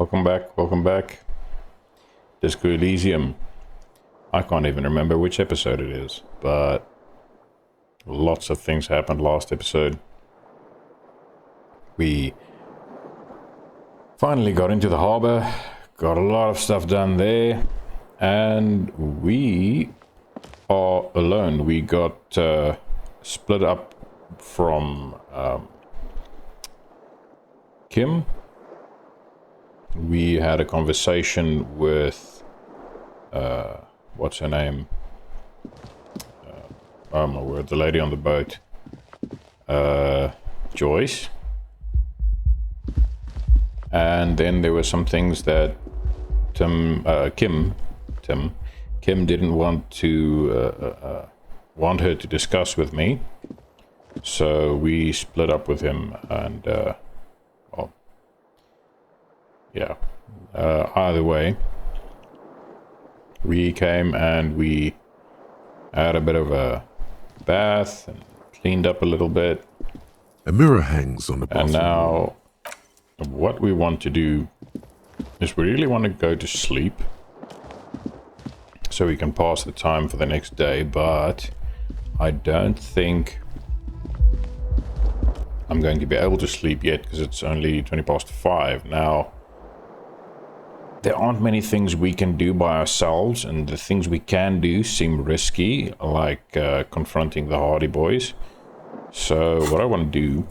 Welcome back. Disco Elysium. I can't even remember which episode it is, but lots of things happened last episode. We finally got into the harbor, got a lot of stuff done there, and we are alone. We got split up from Kim. We had a conversation with what's her name? Oh my word, the lady on the boat. Joyce. And then there were some things that Kim didn't want to want her to discuss with me. So we split up with him, and well, yeah. Either way, we came and we had a bit of a bath and cleaned up a little bit. A mirror hangs on the bathroom. And now, what we want to do is we really want to go to sleep so we can pass the time for the next day, but I don't think I'm going to be able to sleep yet because it's only 20 past 5 now. There aren't many things we can do by ourselves, and the things we can do seem risky, like confronting the Hardie Boys. So what I want to do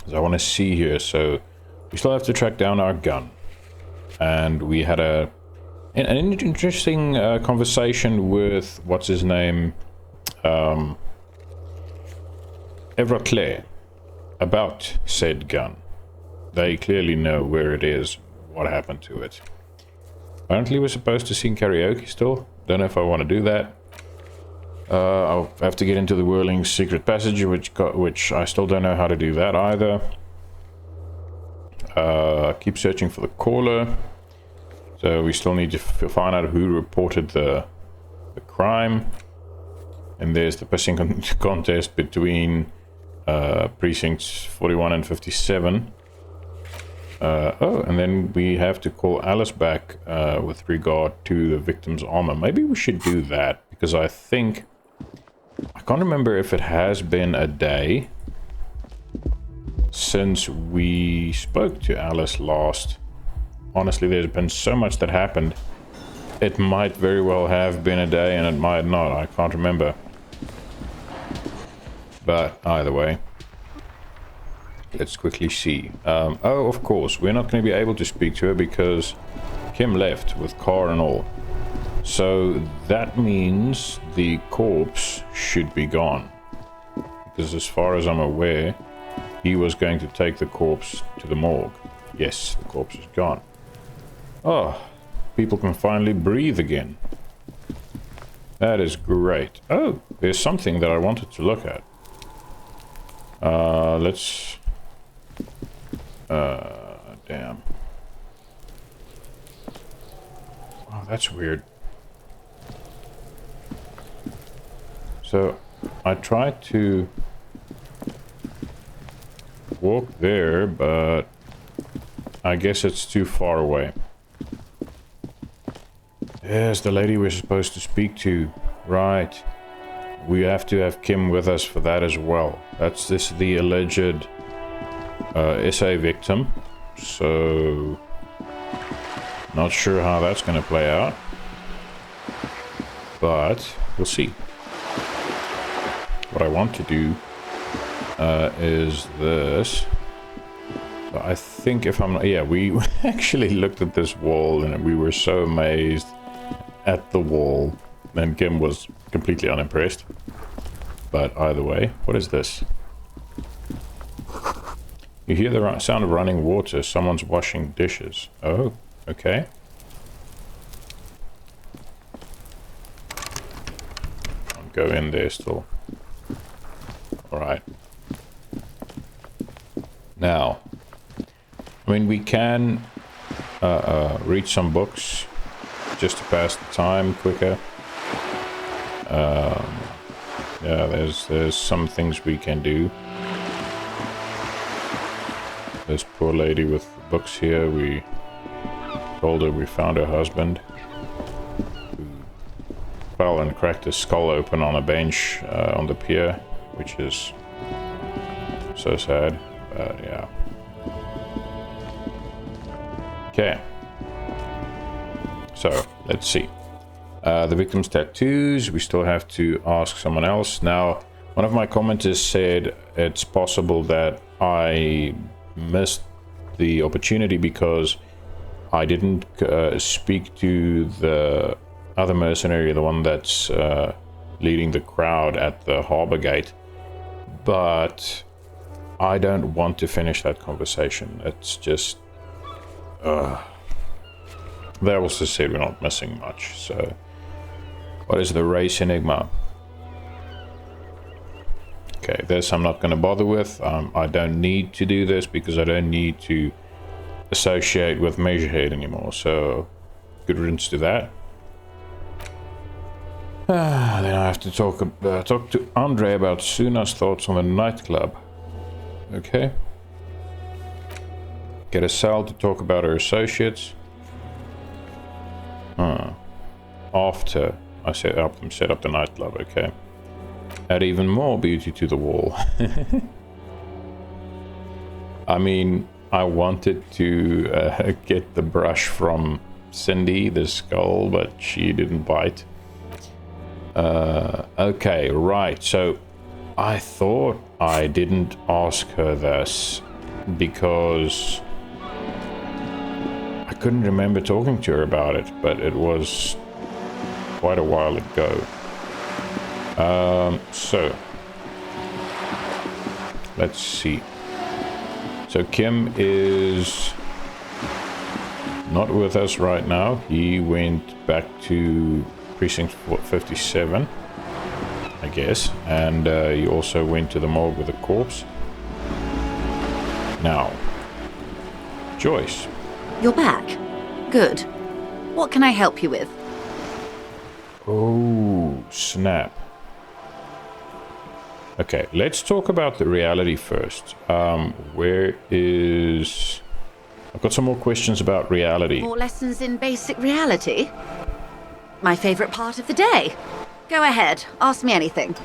is I want to see here. So we still have to track down our gun, and we had an interesting conversation with what's his name, Everclear, about said gun. They clearly know where it is, what happened to it. Apparently we're supposed to sing karaoke still. Don't know if I want to do that. I'll have to get into the Whirling Secret Passage, which I still don't know how to do that either. Keep searching for the caller. So we still need to find out who reported the crime. And there's the pissing contest between precincts 41 and 57. Oh, and then we have to call Alice back with regard to the victim's armor. Maybe we should do that, because I can't remember if it has been a day since we spoke to Alice last. Honestly, there's been so much that happened. It might very well have been a day, and it might not. I can't remember. But either way, let's quickly see. Oh, of course, we're not going to be able to speak to her because Kim left with car and all. So that means the corpse should be gone. Because as far as I'm aware, he was going to take the corpse to the morgue. Yes, the corpse is gone. Oh, people can finally breathe again. That is great. Oh, there's something that I wanted to look at. Let's... damn. Oh, that's weird. So, I tried to walk there, but I guess it's too far away. Yes, the lady we're supposed to speak to. Right. We have to have Kim with us for that as well. That's the alleged SA victim. So, not sure how that's going to play out. But, we'll see. What I want to do is this. So I think if I'm... Yeah, we actually looked at this wall and we were so amazed at the wall. And Kim was completely unimpressed. But either way, what is this? You hear the sound of running water. Someone's washing dishes. Oh, okay. I'll go in there still. Alright. Now, I mean, we can read some books just to pass the time quicker. Yeah, there's some things we can do. This poor lady with books here. We told her we found her husband, who fell and cracked his skull open on a bench on the pier, which is so sad, but yeah. Okay. So, let's see. The victim's tattoos, we still have to ask someone else. Now, one of my commenters said it's possible that I missed the opportunity because I didn't speak to the other mercenary, the one that's leading the crowd at the harbor gate. But I don't want to finish that conversation. It's just... They also said we're not missing much, so... What is the race enigma? Okay, this I'm not going to bother with. I don't need to do this because I don't need to associate with Measurehead anymore, so good riddance to that. Then I have to talk to Andre about Suna's thoughts on the nightclub. Okay. Get a Sal to talk about her associates. After I help them set up the nightclub, okay. Add even more beauty to the wall. I mean, I wanted to get the brush from Cindy, the skull, but she didn't bite. Okay, right, so I thought I didn't ask her this because I couldn't remember talking to her about it, but it was quite a while ago. So let's see. So Kim is not with us right now. He went back to precinct 57, I guess, and he also went to the morgue with a corpse. Now, Joyce. You're back. Good. What can I help you with? Oh, snap. Okay, let's talk about the reality first. Where is... I've got some more questions about reality. More lessons in basic reality? My favorite part of the day. Go ahead, ask me anything.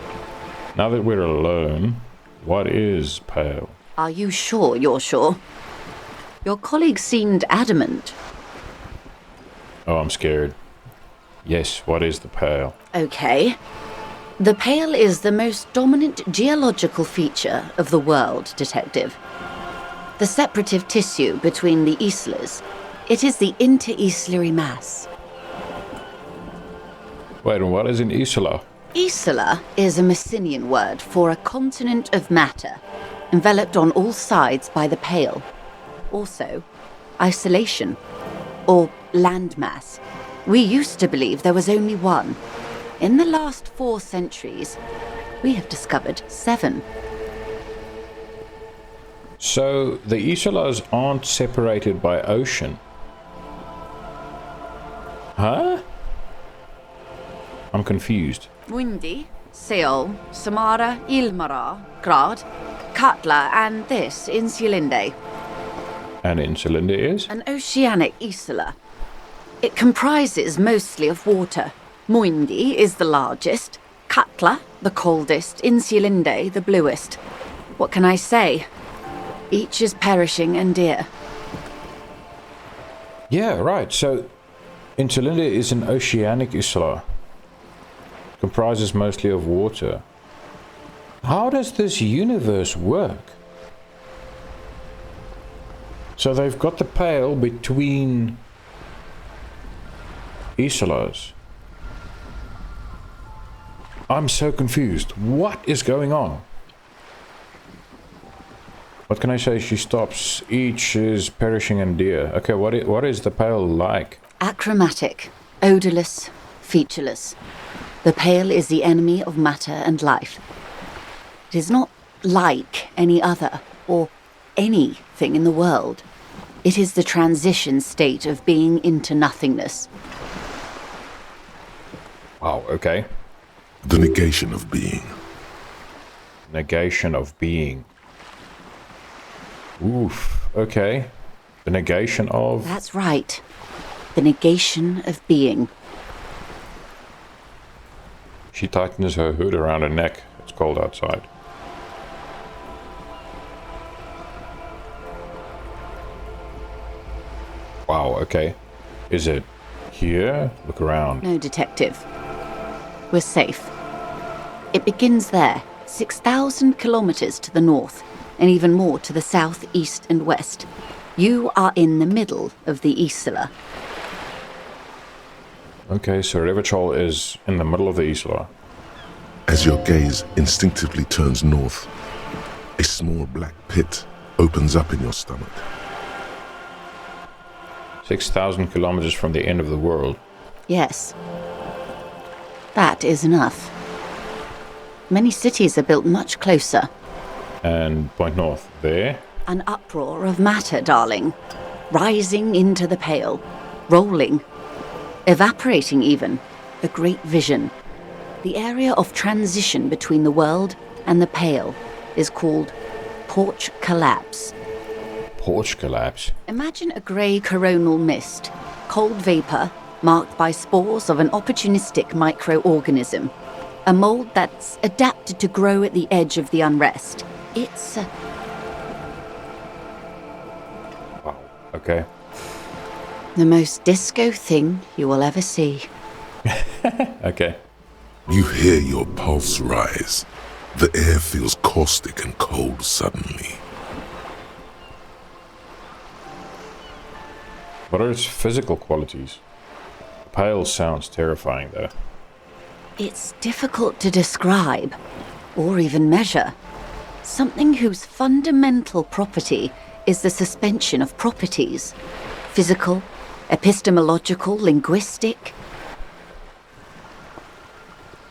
Now that we're alone, what is Pale? Are you sure you're sure? Your colleague seemed adamant. Oh, I'm scared. Yes, what is the Pale? Okay. The Pale is the most dominant geological feature of the world, Detective. The separative tissue between the islas. It is the inter-islary mass. Wait, and what is an isla? Isla is a Messinian word for a continent of matter, enveloped on all sides by the Pale. Also, isolation, or landmass. We used to believe there was only one. In the last 4 centuries, we have discovered 7. So, the islas aren't separated by ocean? Huh? I'm confused. Mundi, Seol, Samara, Ilmara, Grad, Katla, and this, Insulinde. And Insulinde is? An oceanic isla. It comprises mostly of water. Muindi is the largest, Katla the coldest, Insulinde the bluest. What can I say? Each is perishing and dear. Yeah, right. So, Insulinde is an oceanic isla. Comprises mostly of water. How does this universe work? So they've got the Pale between islas. I'm so confused. What is going on? What can I say? She stops. Each is perishing and dear. Okay, what is the Pale like? Achromatic, odorless, featureless. The Pale is the enemy of matter and life. It is not like any other, or anything in the world. It is the transition state of being into nothingness. Wow, okay. The negation of being. Negation of being. Oof, okay. The negation of... That's right. The negation of being. She tightens her hood around her neck. It's cold outside. Wow, okay. Is it here? Look around. No, detective. We're safe. It begins there, 6,000 kilometers to the north, and even more to the south, east, and west. You are in the middle of the Isla. Okay, so Rivachol is in the middle of the Isla. As your gaze instinctively turns north, a small black pit opens up in your stomach. 6,000 kilometers from the end of the world. Yes. That is enough. Many cities are built much closer. And point north, there. An uproar of matter, darling. Rising into the pale. Rolling. Evaporating even. A great vision. The area of transition between the world and the pale is called porch collapse. Porch collapse. Imagine a grey coronal mist. Cold vapour marked by spores of an opportunistic microorganism. A mould that's adapted to grow at the edge of the unrest. It's Wow, okay. the most disco thing you will ever see. Okay. You hear your pulse rise. The air feels caustic and cold suddenly. What are its physical qualities? Pale sounds terrifying though. It's difficult to describe, or even measure. Something whose fundamental property is the suspension of properties. Physical, epistemological, linguistic.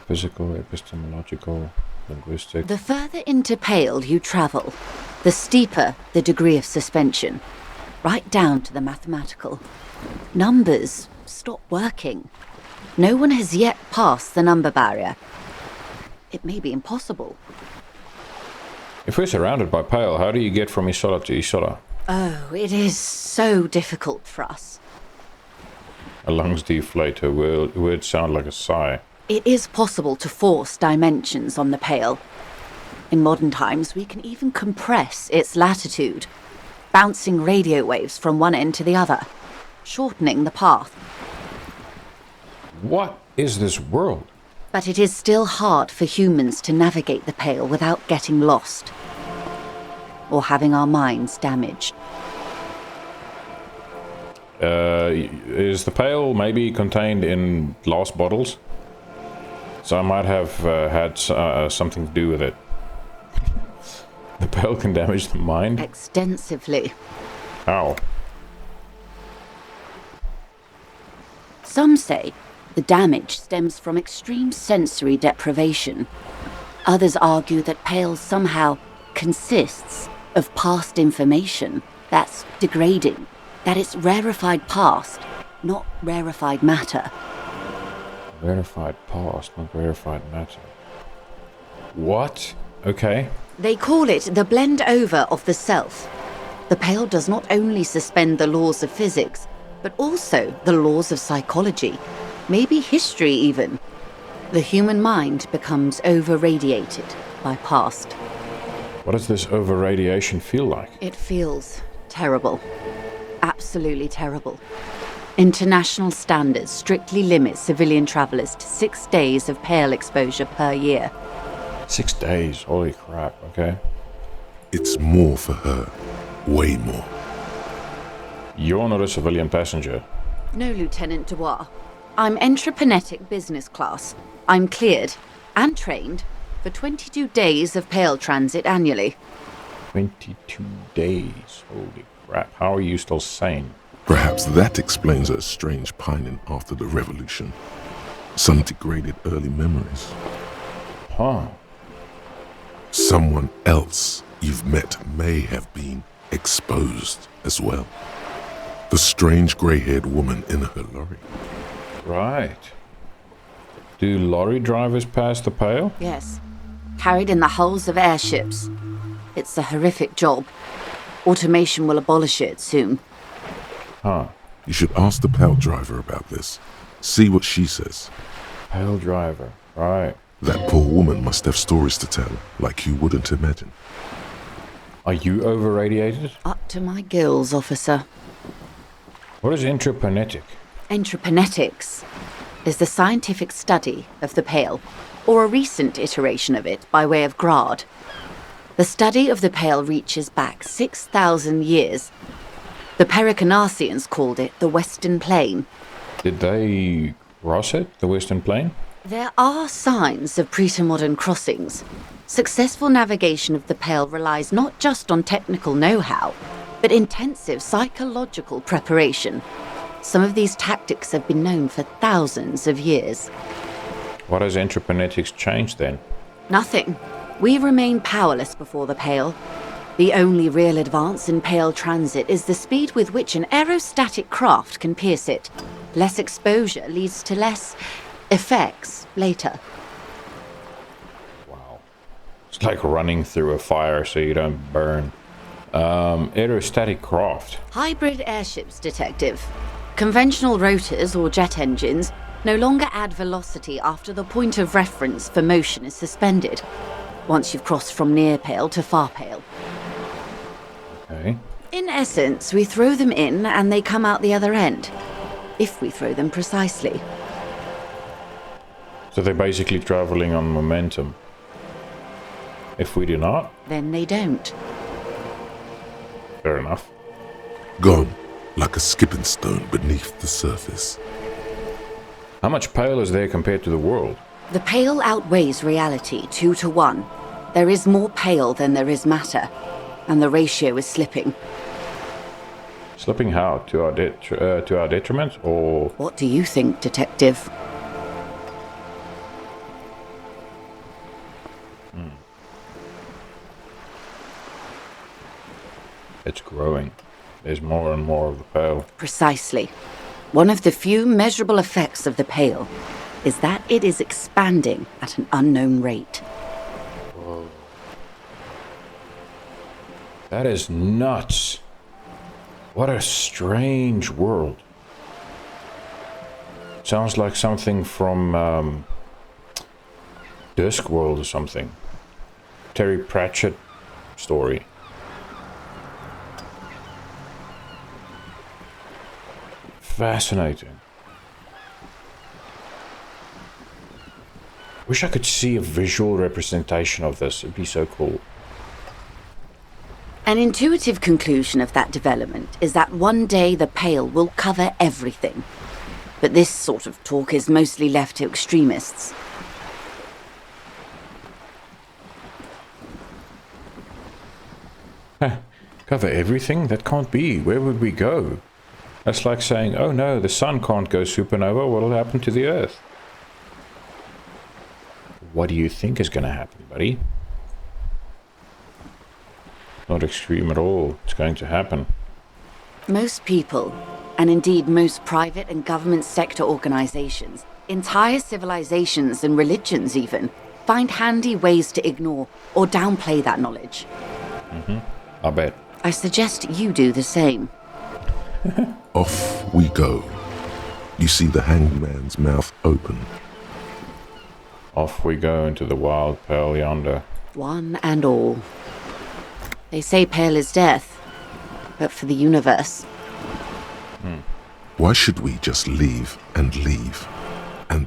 Physical, epistemological, linguistic. The further into pale you travel, the steeper the degree of suspension, right down to the mathematical. Numbers stop working. No one has yet passed the number barrier. It may be impossible. If we're surrounded by Pale, how do you get from Isola to Isola? Oh, it is so difficult for us. Her lungs deflate, her words sound like a sigh. It is possible to force dimensions on the pale. In modern times, we can even compress its latitude, bouncing radio waves from one end to the other, shortening the path. What is this world? But it is still hard for humans to navigate the pale without getting lost, or having our minds damaged. Is the Pale maybe contained in glass bottles? So I might have had something to do with it. The Pale can damage the mind? Extensively. How? Some say the damage stems from extreme sensory deprivation. Others argue that Pale somehow consists of past information that's degrading, that it's rarefied past, not rarefied matter. Rarefied past, not rarefied matter. What? Okay. They call it the blend over of the self. The Pale does not only suspend the laws of physics, but also the laws of psychology, maybe history even. The human mind becomes over-radiated by past. What does this over-radiation feel like? It feels terrible. Absolutely terrible. International standards strictly limit civilian travelers to 6 days of Pale exposure per year. 6 days, holy crap, okay. It's more for her. Way more. You're not a civilian passenger. No, Lieutenant Dubois. I'm entreprenetic business class. I'm cleared and trained for 22 days of Pale transit annually. 22 days, holy crap. How are you still sane? Perhaps that explains her strange pining after the revolution. Some degraded early memories. Huh. Someone else you've met may have been exposed as well. The strange grey-haired woman in her lorry. Right. Do lorry drivers pass the Pale? Yes. Carried in the hulls of airships. It's a horrific job. Automation will abolish it soon. Huh. You should ask the Pale Driver about this. See what she says. Pale Driver. Right. That poor woman must have stories to tell, like you wouldn't imagine. Are you over-radiated? Up to my gills, officer. What is intraplanetic? Intrapanetics is the scientific study of the Pale, or a recent iteration of it by way of grad. The study of the Pale reaches back 6,000 years. The Pericarnassians called it the Western Plain. Did they cross it, the Western Plain? There are signs of pre-modern crossings. Successful navigation of the Pale relies not just on technical know-how, but intensive psychological preparation. Some of these tactics have been known for thousands of years. What has intrapanetics changed then? Nothing. We remain powerless before the Pale. The only real advance in Pale transit is the speed with which an aerostatic craft can pierce it. Less exposure leads to less effects later. Wow. It's like running through a fire so you don't burn. Aerostatic craft. Hybrid airships, Detective. Conventional rotors or jet engines no longer add velocity after the point of reference for motion is suspended, once you've crossed from near Pale to far Pale. Okay. In essence, we throw them in and they come out the other end, if we throw them precisely. So they're basically traveling on momentum. If we do not, Then they don't. fair enough. Gone, like a skipping stone beneath the surface. How much Pale is there compared to the world? The Pale outweighs reality 2 to 1. There is more Pale than there is matter, and the ratio is slipping. Slipping how? To our detriment, or What do you think, Detective? it's growing? There's more and more of the Pale. Precisely. One of the few measurable effects of the Pale is that it is expanding at an unknown rate. That is nuts. What a strange world. Sounds like something from Discworld or something. Terry Pratchett story. Fascinating. Wish I could see a visual representation of this. It'd be so cool. An intuitive conclusion of that development is that one day the Pale will cover everything. But this sort of talk is mostly left to extremists. Cover everything? That can't be. Where would we go? That's like saying, oh no, the sun can't go supernova. What'll happen to the Earth? What do you think is going to happen, buddy? Not extreme at all. It's going to happen. Most people, and indeed most private and government sector organizations, entire civilizations and religions even, find handy ways to ignore or downplay that knowledge. I bet. I suggest you do the same. Off we go. You see the hangman's mouth open. Off we go into the wild Pale yonder. One and all. They say Pale is death, but for the universe. Why should we just leave, and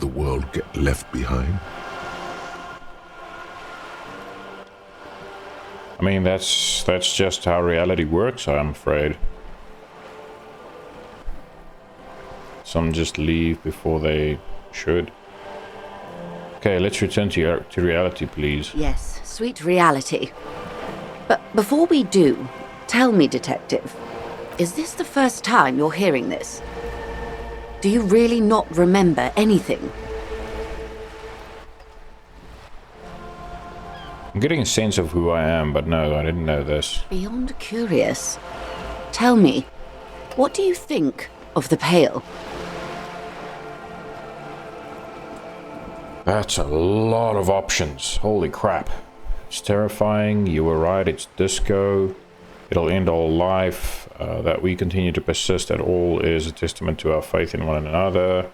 the world get left behind? I mean, that's just how reality works, I'm afraid. Some just leave before they should. Okay, let's return to reality, please. Yes, sweet reality. But before we do, tell me, Detective, is this the first time you're hearing this? Do you really not remember anything? I'm getting a sense of who I am, but no, I didn't know this. Beyond curious. Tell me, what do you think of the Pale? That's a lot of options. Holy crap. It's terrifying. You were right. It's disco. it'll end all life. That we continue to persist at all is a testament to our faith in one another.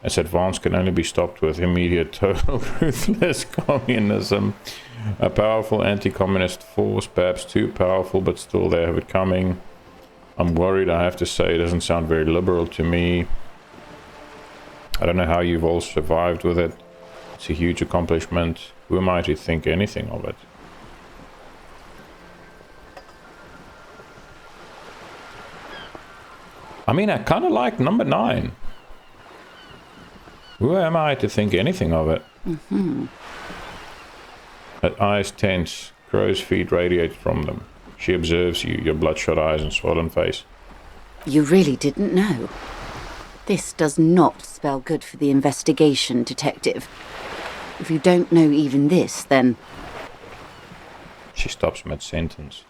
Its advance can only be stopped with immediate, total, ruthless communism. A powerful anti-communist force, perhaps too powerful, but still they have it coming. I'm worried, I have to say, it doesn't sound very liberal to me. I don't know how you've all survived with it. It's a huge accomplishment. Who am I to think anything of it? I mean, I kind of like number 9. Who am I to think anything of it? Her eyes tense, crow's feet radiate from them. She observes you, your bloodshot eyes and swollen face. You really didn't know. This does not spell good for the investigation, Detective. If you don't know even this, then... She stops mid-sentence.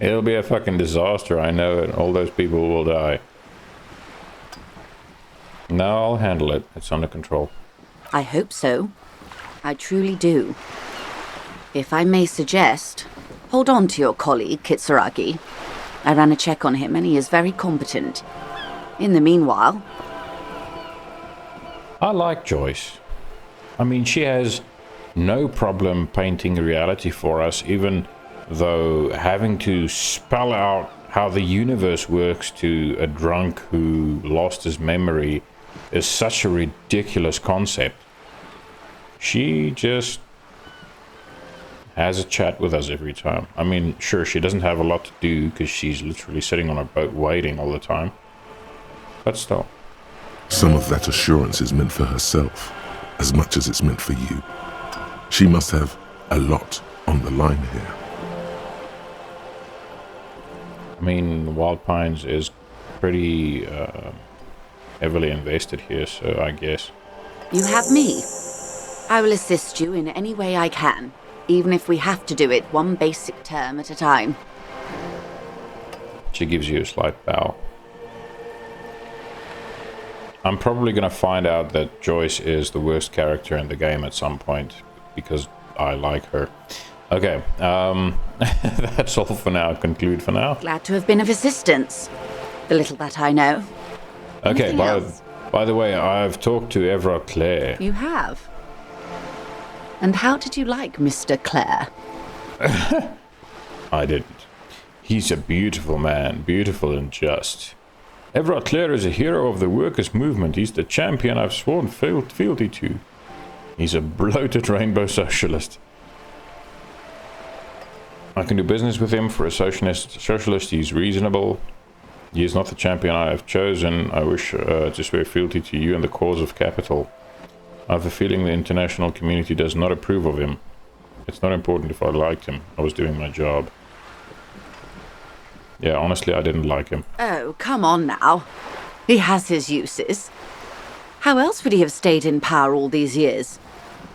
It'll be a fucking disaster, I know it. All those people will die. No, I'll handle it. It's under control. I hope so. I truly do. If I may suggest, hold on to your colleague, Kitsuragi. I ran a check on him and he is very competent. In the meanwhile... I like Joyce. I mean, she has no problem painting reality for us, even though having to spell out how the universe works to a drunk who lost his memory is such a ridiculous concept. She just has a chat with us every time. I mean, sure, she doesn't have a lot to do because she's literally sitting on a boat waiting all the time. But still. Some of that assurance is meant for herself, as much as it's meant for you. She must have a lot on the line here. I mean, Wild Pines is pretty heavily invested here, so I guess. You have me. I will assist you in any way I can, even if we have to do it one basic term at a time. She gives you a slight bow. I'm probably going to find out that Joyce is the worst character in the game at some point, because I like her. Okay, that's all for now. Conclude for now. Glad to have been of assistance. The little that I know. Okay, Anything else? by the way, I've talked to Everard Clare. You have? And how did you like Mr. Clare? I didn't. He's a beautiful man, beautiful and just. Everard Clare is a hero of the workers' movement. He's the champion I've sworn fealty to. He's a bloated rainbow socialist. I can do business with him. For a socialist, he's reasonable. He is not the champion I have chosen. I wish to swear fealty to you and the cause of capital. I have a feeling the international community does not approve of him. It's not important if I liked him. I was doing my job. Yeah, honestly, I didn't like him. Oh, come on now. He has his uses. How else would he have stayed in power all these years?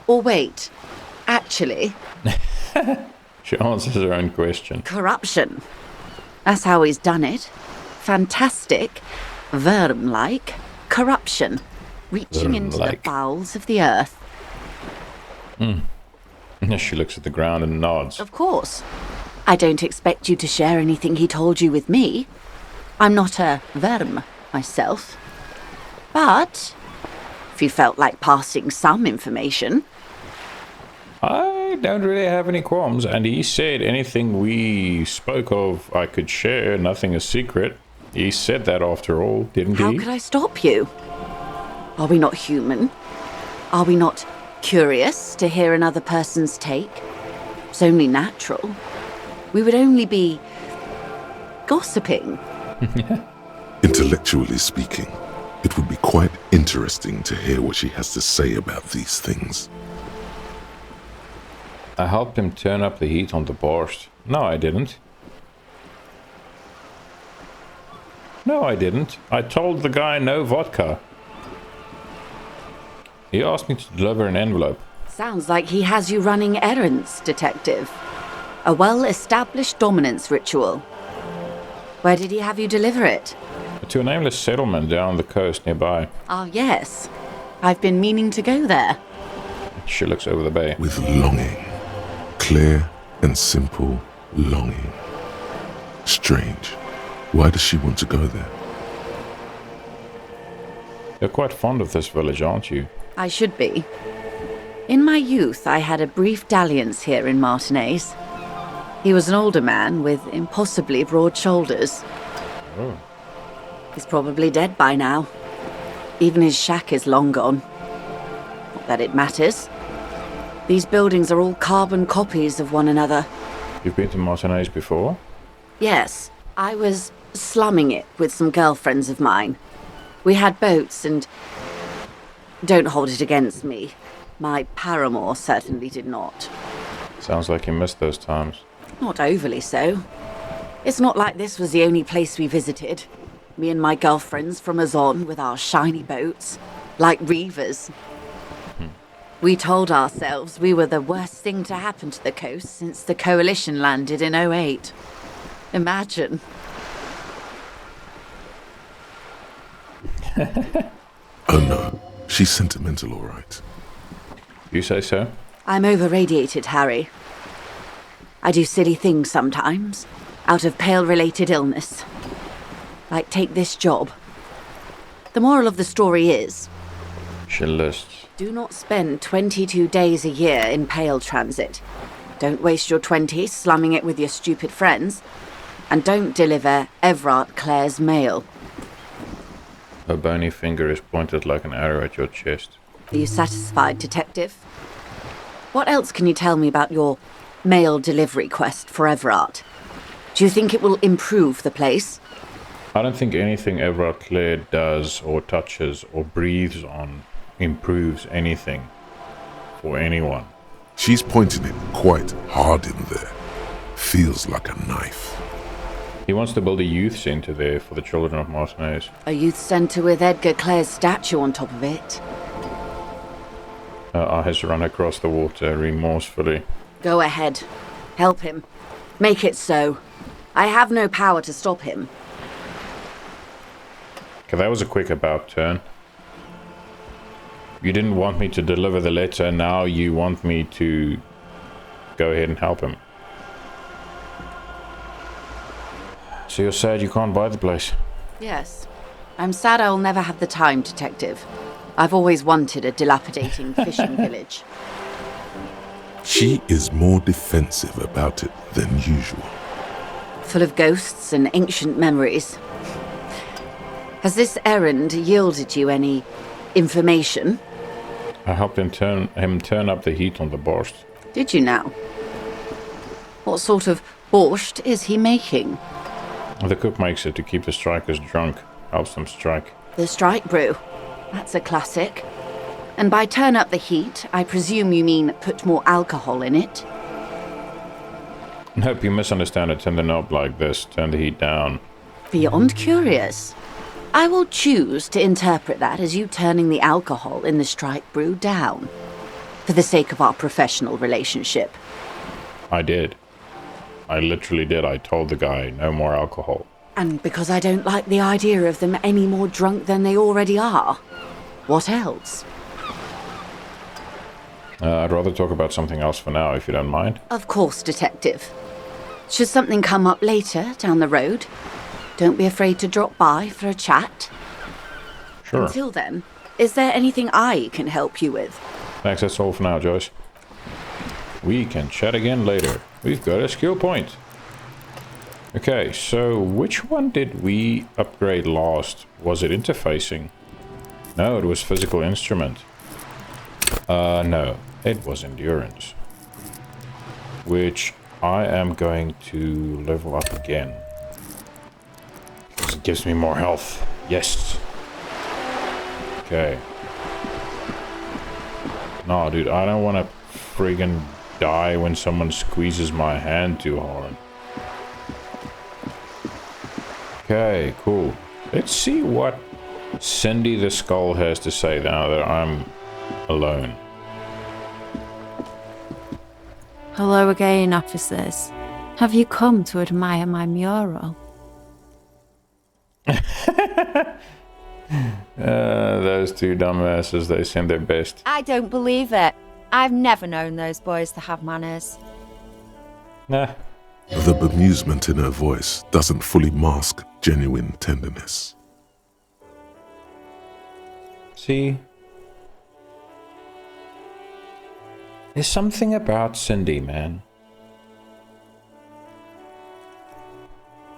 Or wait, actually... She answers her own question. Corruption. That's how he's done it. Fantastic, worm-like corruption. Reaching into the bowels of the earth. She looks at the ground and nods. Of course. I don't expect you to share anything he told you with me. I'm not a worm myself. But if you felt like passing some information... I don't really have any qualms, and he said anything we spoke of I could share, nothing is secret. He said that after all, didn't he? How could I stop you? Are we not human? Are we not curious to hear another person's take? It's only natural. We would only be gossiping. Intellectually speaking, it would be quite interesting to hear what she has to say about these things. I helped him turn up the heat on the borscht. No, I didn't. No, I didn't. I told the guy no vodka. He asked me to deliver an envelope. Sounds like he has you running errands, Detective. A well-established dominance ritual. Where did he have you deliver it? To a nameless settlement down the coast nearby. Ah, yes. I've been meaning to go there. She looks over the bay. With longing, clear and simple longing. Strange. Why does she want to go there? You're quite fond of this village, aren't you? I should be. In my youth, I had a brief dalliance here in Martinez. He was an older man with impossibly broad shoulders. Oh. He's probably dead by now. Even his shack is long gone. Not that it matters. These buildings are all carbon copies of one another. You've been to Martinez before? Yes, I was slumming it with some girlfriends of mine. We had boats and... Don't hold it against me. My paramour certainly did not. Sounds like you missed those times. Not overly so. It's not like this was the only place we visited. Me and my girlfriends from Azon with our shiny boats, like reavers. We told ourselves we were the worst thing to happen to the coast since the Coalition landed in '08. Imagine. Oh no, she's sentimental, all right. You say so? I'm over-radiated, Harry. I do silly things sometimes, out of pale-related illness. Like take this job. The moral of the story is... She lists. Do not spend 22 days a year in Pale Transit. Don't waste your 20s slumming it with your stupid friends. And don't deliver Everard Clare's mail. Her bony finger is pointed like an arrow at your chest. Are you satisfied, Detective? What else can you tell me about your mail delivery quest for Everard? Do you think it will improve the place? I don't think anything Everard Clare does or touches or breathes on improves anything for anyone. She's pointing it quite hard in there. Feels like a knife. He wants to build a youth centre there for the children of Martinez. A youth centre with Edgar Clare's statue on top of it. Her eyes run across the water remorsefully. Go ahead. Help him. Make it so. I have no power to stop him. Okay, that was a quick about turn. You didn't want me to deliver the letter, now you want me to go ahead and help him. So you're sad you can't buy the place? Yes. I'm sad I'll never have the time, Detective. I've always wanted a dilapidating fishing village. She is more defensive about it than usual. Full of ghosts and ancient memories. Has this errand yielded you any information? I helped him turn up the heat on the borscht. Did you now? What sort of borscht is he making? The cook makes it to keep the strikers drunk. Helps them strike. The strike brew. That's a classic. And by turn up the heat, I presume you mean put more alcohol in it? Nope, you misunderstand it. Turn the knob like this. Turn the heat down. Beyond curious. I will choose to interpret that as you turning the alcohol in the strike brew down. For the sake of our professional relationship. I did. I literally did. I told the guy, no more alcohol. And because I don't like the idea of them any more drunk than they already are. What else? I'd rather talk about something else for now, if you don't mind. Of course, Detective. Should something come up later, down the road, don't be afraid to drop by for a chat. Sure. Until then, is there anything I can help you with? Thanks, that's all for now, Joyce. We can chat again later. We've got a skill point. Okay, so which one did we upgrade last? Was it interfacing? No, it was physical instrument. No, it was endurance. Which I am going to level up again. Because it gives me more health. Yes. Okay. No, dude, I don't want to friggin' die when someone squeezes my hand too hard. Okay, cool. Let's see what Cindy the Skull has to say now that I'm alone. Hello again, officers. Have you come to admire my mural? Those two dumbasses, they send their best. I don't believe it. I've never known those boys to have manners. Nah. The bemusement in her voice doesn't fully mask genuine tenderness. See? There's something about Cindy, man.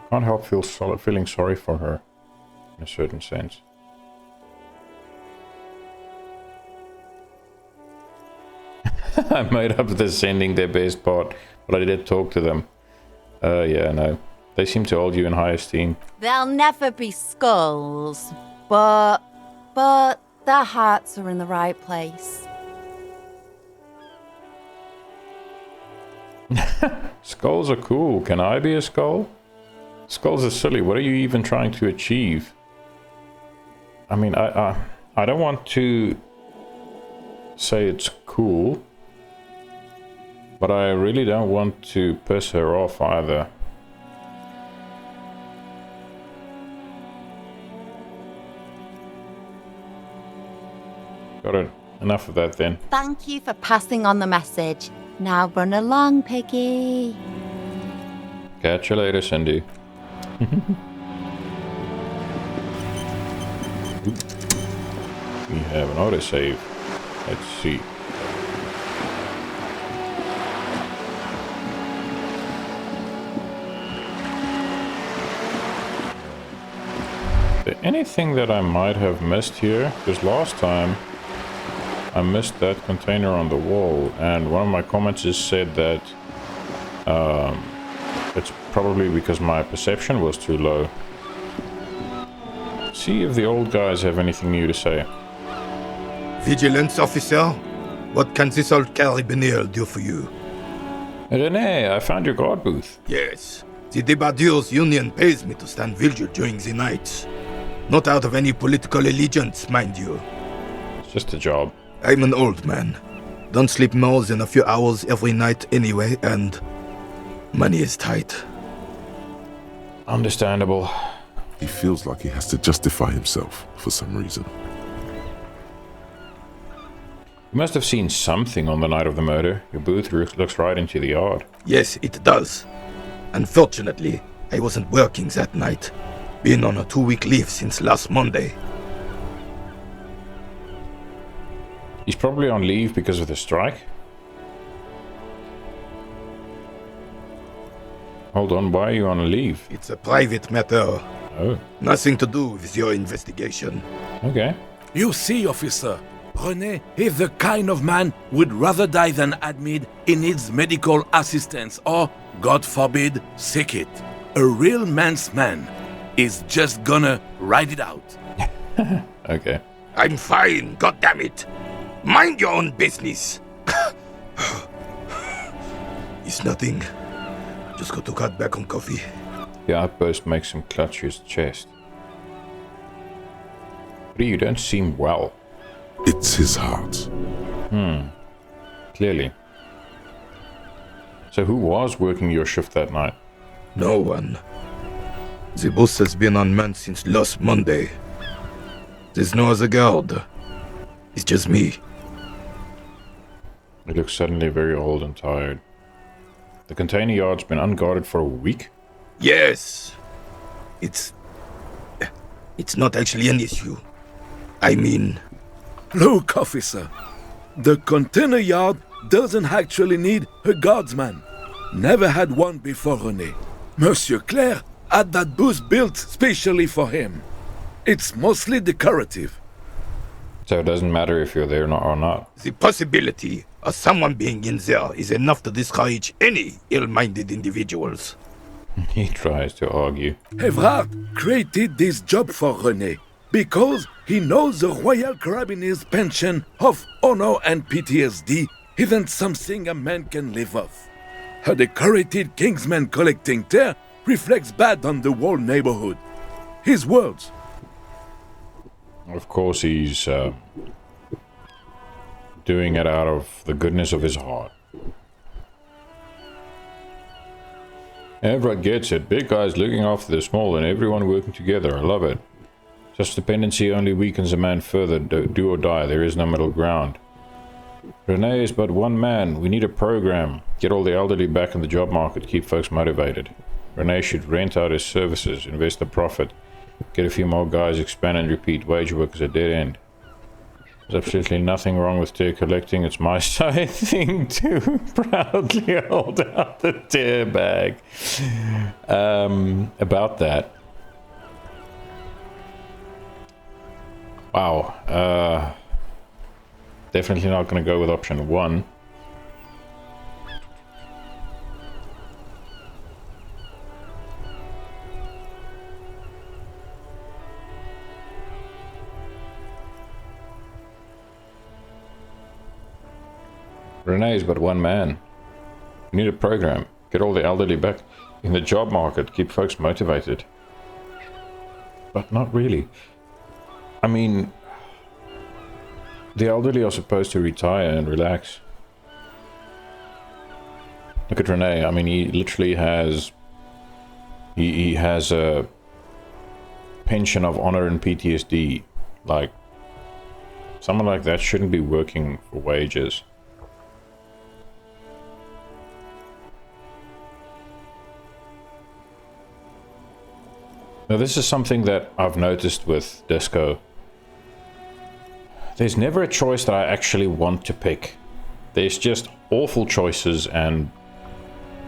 Can't help feeling sorry for her, in a certain sense. I made up the sending their best part, but I did talk to them. Yeah, no. They seem to hold you in high esteem. They'll never be skulls, but their hearts are in the right place. Skulls are cool. Can I be a skull? Skulls are silly. What are you even trying to achieve? I mean, I don't want to say it's cool, but I really don't want to piss her off either. Got it. Enough of that then. Thank you for passing on the message. Now run along, Piggy. Catch you later, Cindy. We have an autosave. Let's see. Is there anything that I might have missed here? Because last time I missed that container on the wall, and one of my comments is said that it's probably because my perception was too low. See if the old guys have anything new to say. Vigilance officer, what can this old carabinier do for you? René, I found your guard booth. Yes, the Debardeurs Union pays me to stand vigil during the night. Not out of any political allegiance, mind you. It's just a job. I'm an old man. Don't sleep more than a few hours every night anyway, and money is tight. Understandable. He feels like he has to justify himself for some reason. You must have seen something on the night of the murder. Your booth looks right into the yard. Yes, it does. Unfortunately, I wasn't working that night. Been on a 2-week leave since last Monday. He's probably on leave because of the strike. Hold on, why are you on leave? It's a private matter. Oh, Nothing to do with your investigation. okay. You see, officer, René is the kind of man who would rather die than admit he needs medical assistance or, God forbid, sick it. A real man's man is just gonna ride it out. Okay. I'm fine, goddammit. Mind your own business. It's nothing. Just got to cut back on coffee. The outburst makes him clutch his chest. But you don't seem well. It's his heart. Clearly. So who was working your shift that night? No one. The boss has been unmanned since last Monday. There's no other guard. It's just me. He looks suddenly very old and tired. The container yard's been unguarded for a week? Yes. It's not actually an issue. I mean, Look, officer, the container yard doesn't actually need a guardsman. Never had one before René. Monsieur Claire had that booth built specially for him. It's mostly decorative. So it doesn't matter if you're there or not. the possibility of someone being in there is enough to discourage any ill-minded individuals. He tries to argue. Evrard created this job for René because he knows the Royal Carabiniers' pension of honor and PTSD isn't something a man can live off. A decorated Kingsman collecting tear reflects bad on the whole neighborhood. His words. Of course he's doing it out of the goodness of his heart. Everett gets it. Big guys looking after the small and everyone working together. I love it. Such dependency only weakens a man further. Do or die. There is no middle ground. Renee is but one man. We need a program. Get all the elderly back in the job market. Keep folks motivated. Renee should rent out his services. Invest the profit. Get a few more guys. Expand and repeat. Wage work is a dead end. There's absolutely nothing wrong with tear collecting. It's my side thing to proudly hold out the tear bag. About that. Wow. Definitely not going to go with option 1. Renee is but one man. We need a program. Get all the elderly back in the job market. Keep folks motivated. But not really. I mean, the elderly are supposed to retire and relax. Look at Renee. I mean, he literally has... He has a pension of honor and PTSD. Like, someone like that shouldn't be working for wages. Now, this is something that I've noticed with Disco. There's never a choice that I actually want to pick. There's just awful choices, and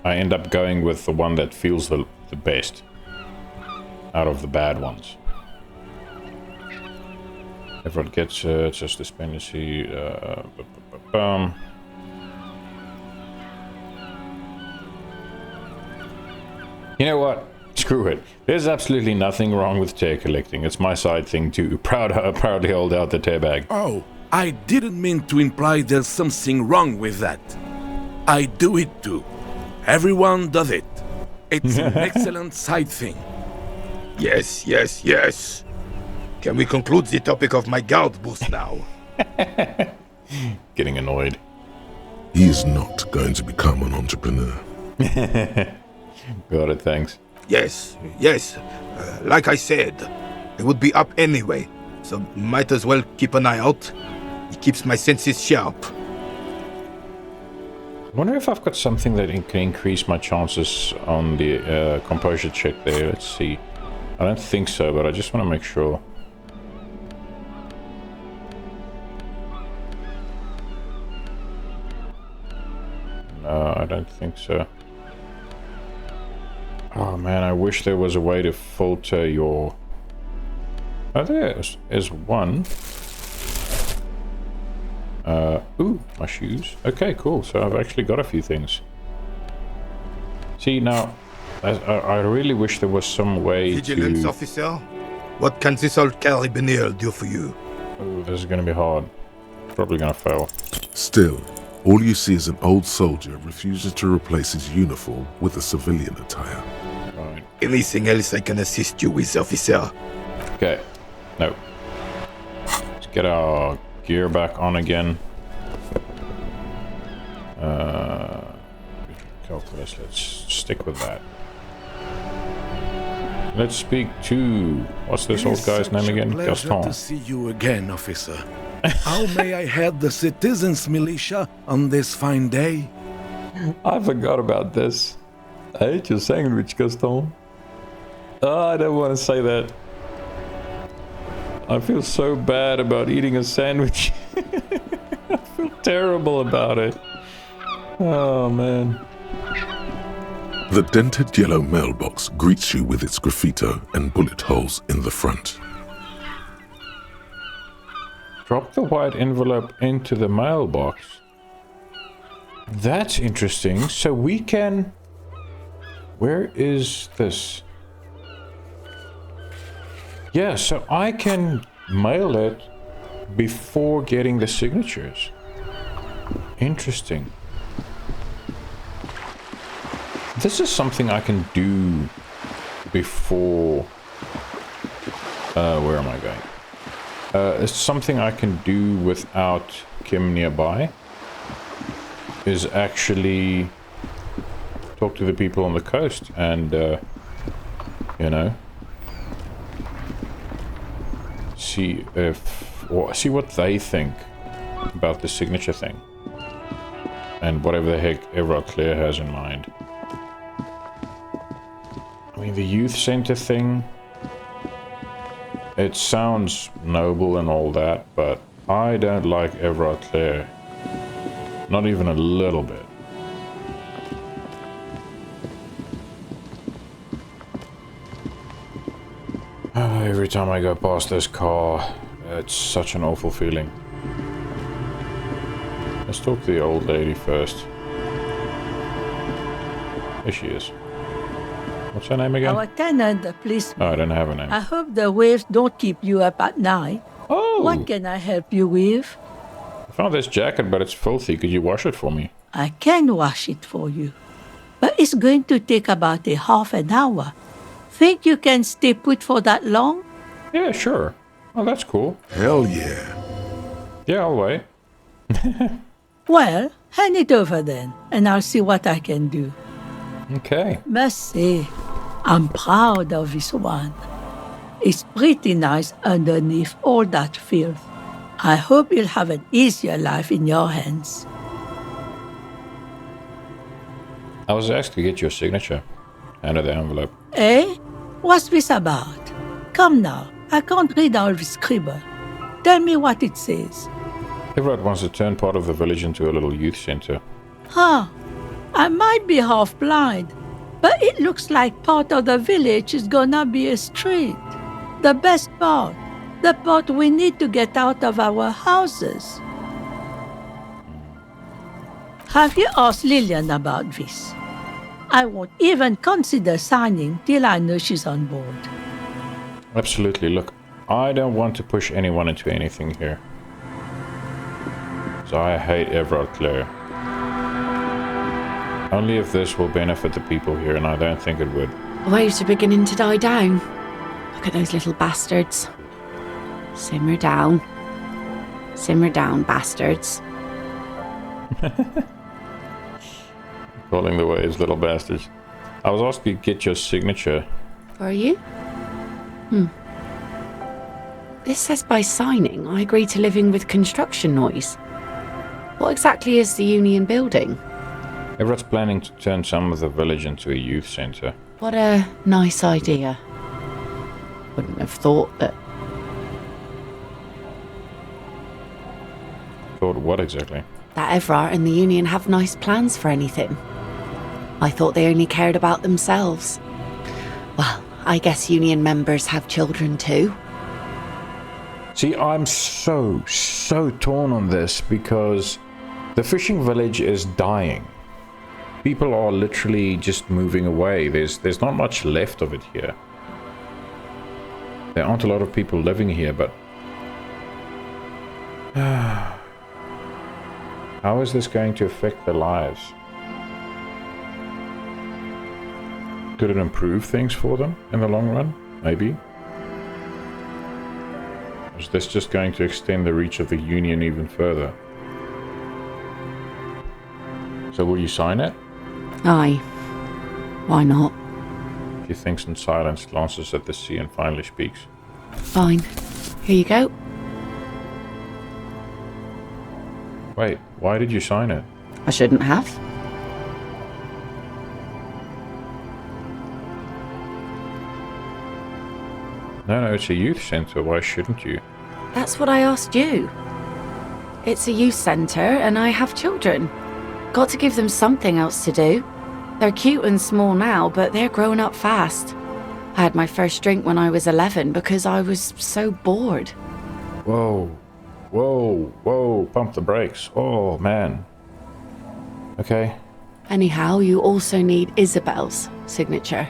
I end up going with the one that feels the best out of the bad ones. Everyone gets just dependency. You know what? Screw it. There's absolutely nothing wrong with tear collecting. It's my side thing too. Proudly hold out the tear bag. Oh, I didn't mean to imply there's something wrong with that. I do it too. Everyone does it. It's an excellent side thing. Yes, yes, yes. Can we conclude the topic of my guard boost now? Getting annoyed. He is not going to become an entrepreneur. Got it, thanks. Yes, yes. Like I said, it would be up anyway, so might as well keep an eye out. It keeps my senses sharp. I wonder if I've got something that can increase my chances on the composure check there. Let's see. I don't think so, but I just want to make sure. No, I don't think so. Oh man, I wish there was a way to filter your... Oh, there is one. Ooh, my shoes. Okay, cool. So I've actually got a few things. See, now, I really wish there was some way Vigilance to... officer, what can this old carabinier do for you? Oh, this is going to be hard. Probably going to fail. Still, all you see is an old soldier refusing to replace his uniform with a civilian attire. Right. Anything else I can assist you with, officer? Okay. No. Let's get our gear back on again. Calculus, let's stick with that. Let's speak to... What's this old guy's name again? Pleasure Gaston. to see you again, officer. How may I head the citizens' militia on this fine day? I forgot about this. I ate your sandwich, Gaston. Oh, I don't want to say that. I feel so bad about eating a sandwich. I feel terrible about it. Oh, man. The dented yellow mailbox greets you with its graffito and bullet holes in the front. Drop the white envelope into the mailbox. That's interesting. So we can... Where is this? Yeah, so I can mail it before getting the signatures. Interesting. This is something I can do before... where am I going? It's something I can do without Kim nearby. Is actually talk to the people on the coast and, you know, see if... Or see what they think. about the signature thing. And whatever the heck Everard Clare has in mind. I mean, the youth center thing, it sounds noble and all that, but I don't like Everard Clare. Not even a little bit. Every time I go past this car, it's such an awful feeling. Let's talk to the old lady first. There she is. What's her name again? Our tenant, the policeman. Oh, I don't have a name. I hope the waves don't keep you up at night. Oh! What can I help you with? I found this jacket, but it's filthy. Could you wash it for me? I can wash it for you. But it's going to take about a half an hour. Think you can stay put for that long? Yeah, sure. Oh, that's cool. Hell yeah. Yeah, I'll wait. Well, hand it over then, and I'll see what I can do. Okay. Must say, I'm proud of this one. It's pretty nice underneath all that filth. I hope you'll have an easier life in your hands. I was asked to get your signature. Hand her the envelope. Eh? What's this about? Come now, I can't read all this scribble. Tell me what it says. Everard wants to turn part of the village into a little youth center. Huh. I might be half blind, but it looks like part of the village is gonna be a street. The best part. The part we need to get out of our houses. Have you asked Lillian about this? I won't even consider signing till I know she's on board. Absolutely. Look, I don't want to push anyone into anything here. So I hate Everard Clare. Only if this will benefit the people here, and I don't think it would. Waves are beginning to die down. Look at those little bastards. Simmer down. Simmer down, bastards. Calling the waves little bastards. I was asked to get your signature. Are you? This says by signing, I agree to living with construction noise. What exactly is the Union building? Everett's planning to turn some of the village into a youth center. What a nice idea. Wouldn't have thought that. Thought what exactly? That Everard and the Union have nice plans for anything. I thought they only cared about themselves. Well, I guess Union members have children too. See, I'm so torn on this because the fishing village is dying. People are literally just moving away. There's not much left of it here. There aren't a lot of people living here, but how is this going to affect their lives? Could it improve things for them in the long run? Maybe. Is this just going to extend the reach of the Union even further? So will you sign it? Aye. Why not? She thinks in silence, glances at the sea and finally speaks. Fine. Here you go. Wait, why did you sign it? I shouldn't have. No, it's a youth center. Why shouldn't you? That's what I asked you. It's a youth centre and I have children. Got to give them something else to do. They're cute and small now, but they're growing up fast. I had my first drink when I was 11 because I was so bored. Whoa. Pump the brakes. Oh, man. Okay. Anyhow, you also need Isabel's signature.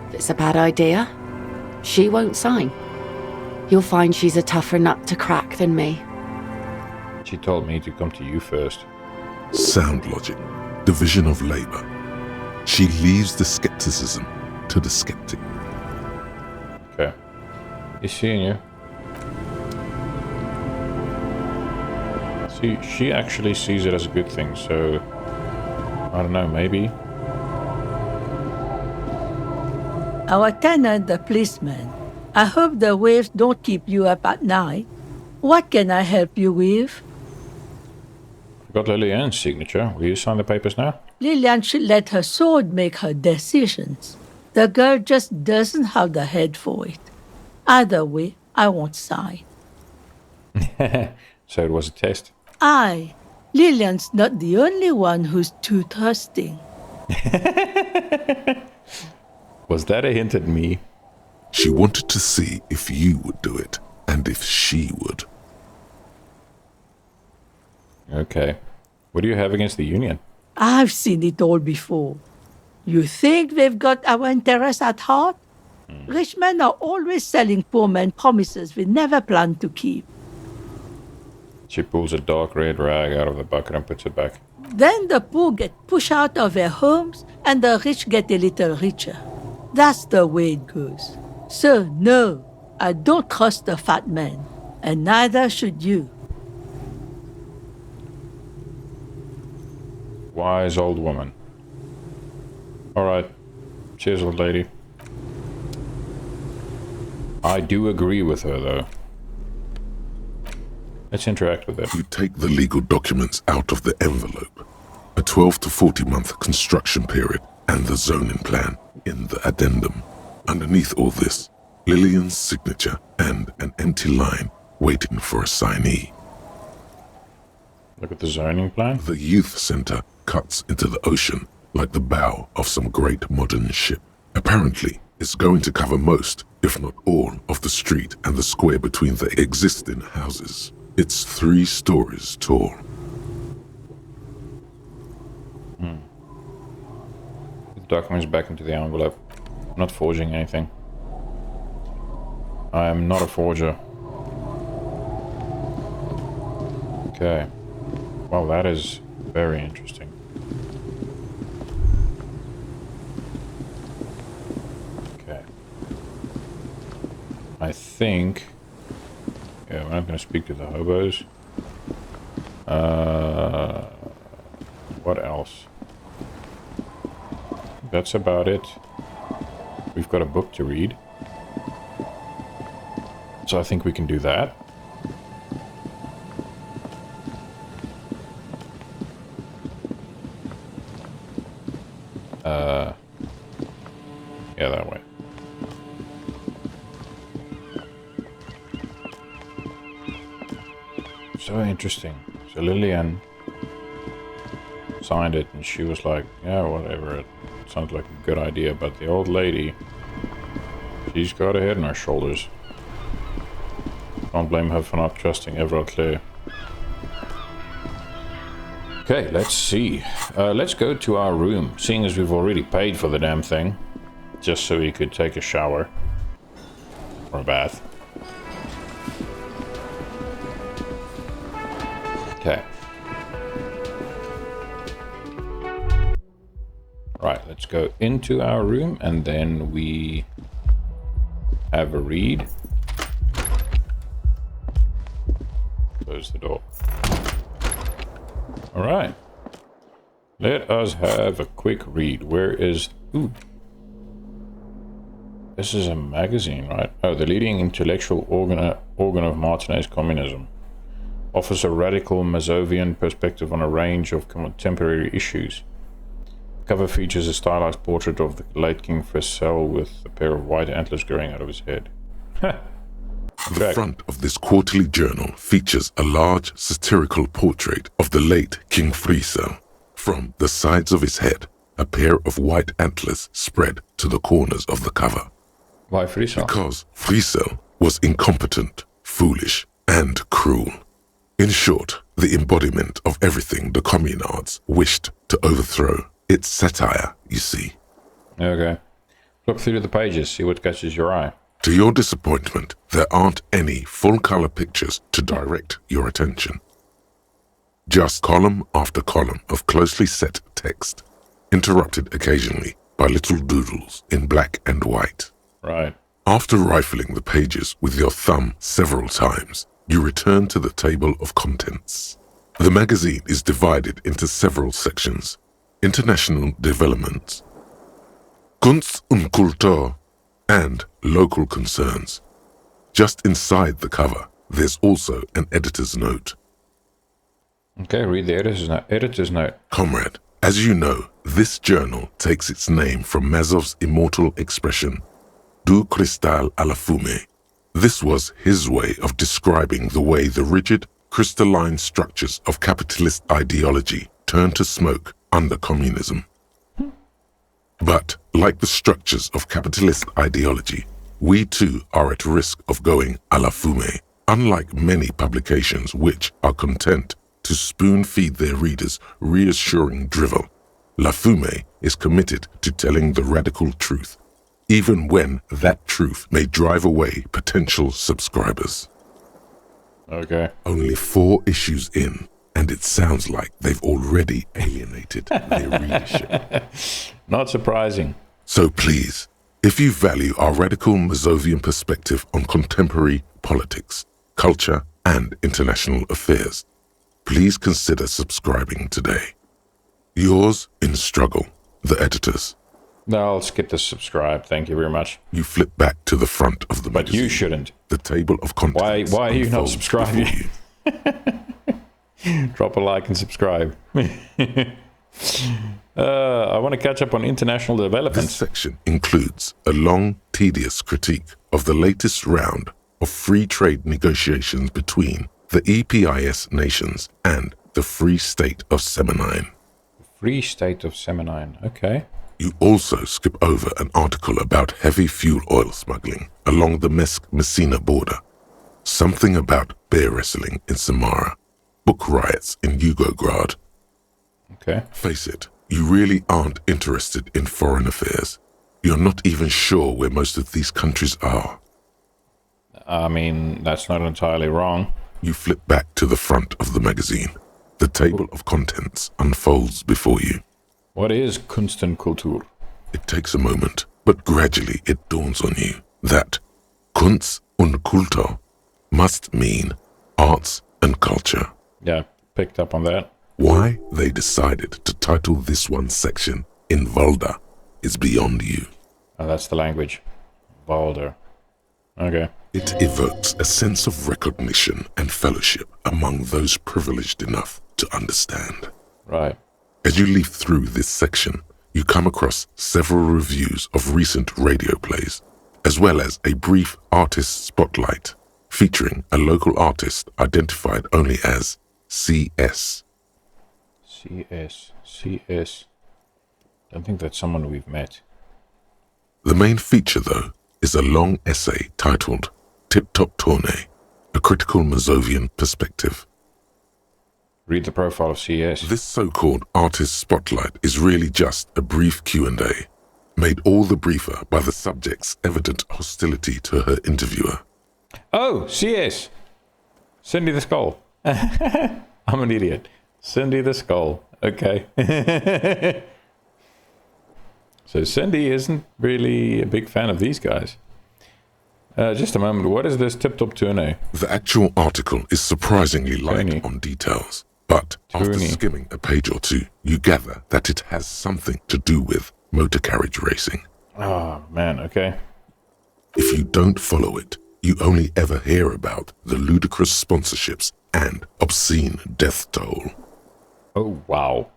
If it's a bad idea, she won't sign. You'll find she's a tougher nut to crack than me. She told me to come to you first. Sound logic, division of labor. She leaves the skepticism to the skeptic. Okay. He's seeing you. See, she actually sees it as a good thing, so I don't know, maybe. Our tenant, the policeman. I hope the waves don't keep you up at night. What can I help you with? We got Lillian's signature. Will you sign the papers now? Lillian should let her sword make her decisions. The girl just doesn't have the head for it. Either way, I won't sign. So it was a test. Aye, Lillian's not the only one who's too trusting. Was that a hint at me? She wanted to see if you would do it, and if she would. Okay. What do you have against the Union? I've seen it all before. You think they've got our interests at heart? Rich men are always selling poor men promises they never plan to keep. She pulls a dark red rag out of the bucket and puts it back. Then the poor get pushed out of their homes and the rich get a little richer. That's the way it goes. So, no, I don't trust the fat man, and neither should you. Wise old woman. Alright. Cheers, old lady. I do agree with her, though. Let's interact with it. You take the legal documents out of the envelope. A 12 to 40 month construction period and the zoning plan in the addendum. Underneath all this, Lillian's signature and an empty line waiting for a signee. Look at the zoning plan. The youth center cuts into the ocean like the bow of some great modern ship. Apparently, it's going to cover most, if not all, of the street and the square between the existing houses. It's 3 stories tall. Put the documents back into the envelope. I'm not forging anything. I am not a forger. Okay. Well, that is very interesting. Okay. I think... Yeah, we're not going to speak to the hobos. What else? That's about it. We've got a book to read. So I think we can do that. Yeah, that way. So interesting. So Lillian signed it and she was like, yeah, whatever, it sounds like a good idea, but the old lady, she's got a head on her shoulders. Can't blame her for not trusting Everard Clare. Okay, let's see. Let's go to our room, seeing as we've already paid for the damn thing. Just so we could take a shower. Or a bath. Okay. Right, let's go into our room and then we have a read. Close the door. Alright. Let us have a quick read. Where is... Ooh. This is a magazine, right? Oh, the leading intellectual organ of Martinez communism. Offers a radical Mazovian perspective on a range of contemporary issues. Cover features a stylized portrait of the late King Faisal with a pair of white antlers growing out of his head. The front of this quarterly journal features a large satirical portrait of the late King Faisal. From the sides of his head, a pair of white antlers spread to the corners of the cover. Why Faisal? Because Faisal was incompetent, foolish, and cruel. In short, the embodiment of everything the communards wished to overthrow. It's satire, you see. Okay. Flip through the pages, see what catches your eye. To your disappointment, there aren't any full-color pictures to direct your attention. Just column after column of closely set text, interrupted occasionally by little doodles in black and white. Right. After rifling the pages with your thumb several times, you return to the table of contents. The magazine is divided into several sections. International developments, Kunst und Kultur, and local concerns. Just inside the cover, there's also an editor's note. Okay, read the editor's note. Comrade, as you know, this journal takes its name from Mazov's immortal expression, Du cristal a la fumée. This was his way of describing the way the rigid, crystalline structures of capitalist ideology turned to smoke under communism. But, like the structures of capitalist ideology, we too are at risk of going à la fumée, unlike many publications which are content to spoon-feed their readers reassuring drivel. La Fumée is committed to telling the radical truth, even when that truth may drive away potential subscribers. Okay. Only 4 issues in, and it sounds like they've already alienated their readership. Not surprising. So please, if you value our radical Mazovian perspective on contemporary politics, culture, and international affairs, please consider subscribing today. Yours in struggle, the editors. No, I'll skip the subscribe. Thank you very much. You flip back to the front of the But magazine. you shouldn't. The table of contents. Why are you not unfolds subscribing? before you. Drop a like and subscribe. I want to catch up on international This developments. section includes a long, tedious critique of the latest round of free trade negotiations between the EPIS nations and the Free State of Semenine. Free State of Semenine. Okay. You also skip over an article about heavy fuel oil smuggling along the Messina border, something about bear wrestling in Samara, book riots in Yugograd. Okay. Face it, you really aren't interested in foreign affairs. You're not even sure where most of these countries are. I mean, that's not entirely wrong. You flip back to the front of the magazine. The table of contents unfolds before you. What is Kunst und Kultur? It takes a moment, but gradually it dawns on you that Kunst und Kultur must mean arts and culture. Yeah, picked up on that. Why they decided to title this one section in Valda is beyond you. Oh, that's the language. Valder. Okay. It evokes a sense of recognition and fellowship among those privileged enough to understand. Right. As you leaf through this section, you come across several reviews of recent radio plays, as well as a brief artist spotlight featuring a local artist identified only as CS. CS. Don't think that's someone we've met. The main feature, though, is a long essay titled Tip Top Tournée, a critical Mazovian perspective. Read the profile of CS. This so-called artist spotlight is really just a brief Q&A, made all the briefer by the subject's evident hostility to her interviewer. Oh, CS. Cindy the Skull. I'm an idiot. Cindy the Skull. Okay. So Cindy isn't really a big fan of these guys. Just a moment. What is this tip-top tournée? The actual article is surprisingly light Tourney. on details, but after Tourney. skimming a page or two, you gather that it has something to do with motor carriage racing. Oh, man. Okay. If you don't follow it, you only ever hear about the ludicrous sponsorships and obscene death toll. Oh, wow.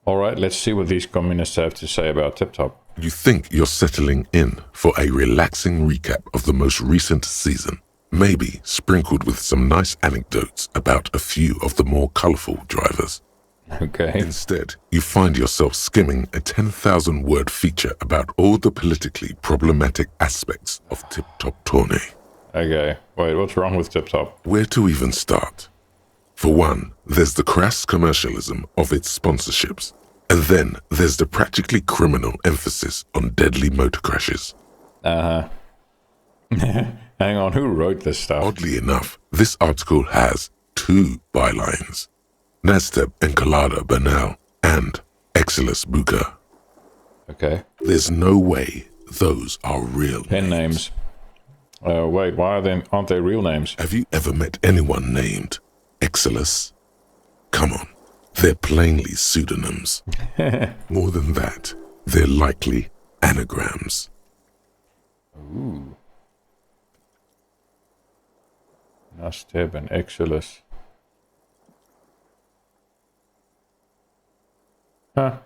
All right, let's see what these communists have to say about Tip Top. You think you're settling in for a relaxing recap of the most recent season, maybe sprinkled with some nice anecdotes about a few of the more colorful drivers. Okay. Instead, you find yourself skimming a 10,000-word feature about all the politically problematic aspects of Tip Top Tournée. Okay. Wait, what's wrong with Tip Top? Where to even start? For one, there's the crass commercialism of its sponsorships. And then there's the practically criminal emphasis on deadly motor crashes. Uh-huh. Hang on, who wrote this stuff? Oddly enough, this article has 2 bylines. Nasteb Encolada Bernal and Exilus Buka. Okay. There's no way those are real Pen names. Wait, why aren't they real names? Have you ever met anyone named Exilus? Come on, they're plainly pseudonyms. More than that, they're likely anagrams. Ooh. Nasteb and Exilus. Huh.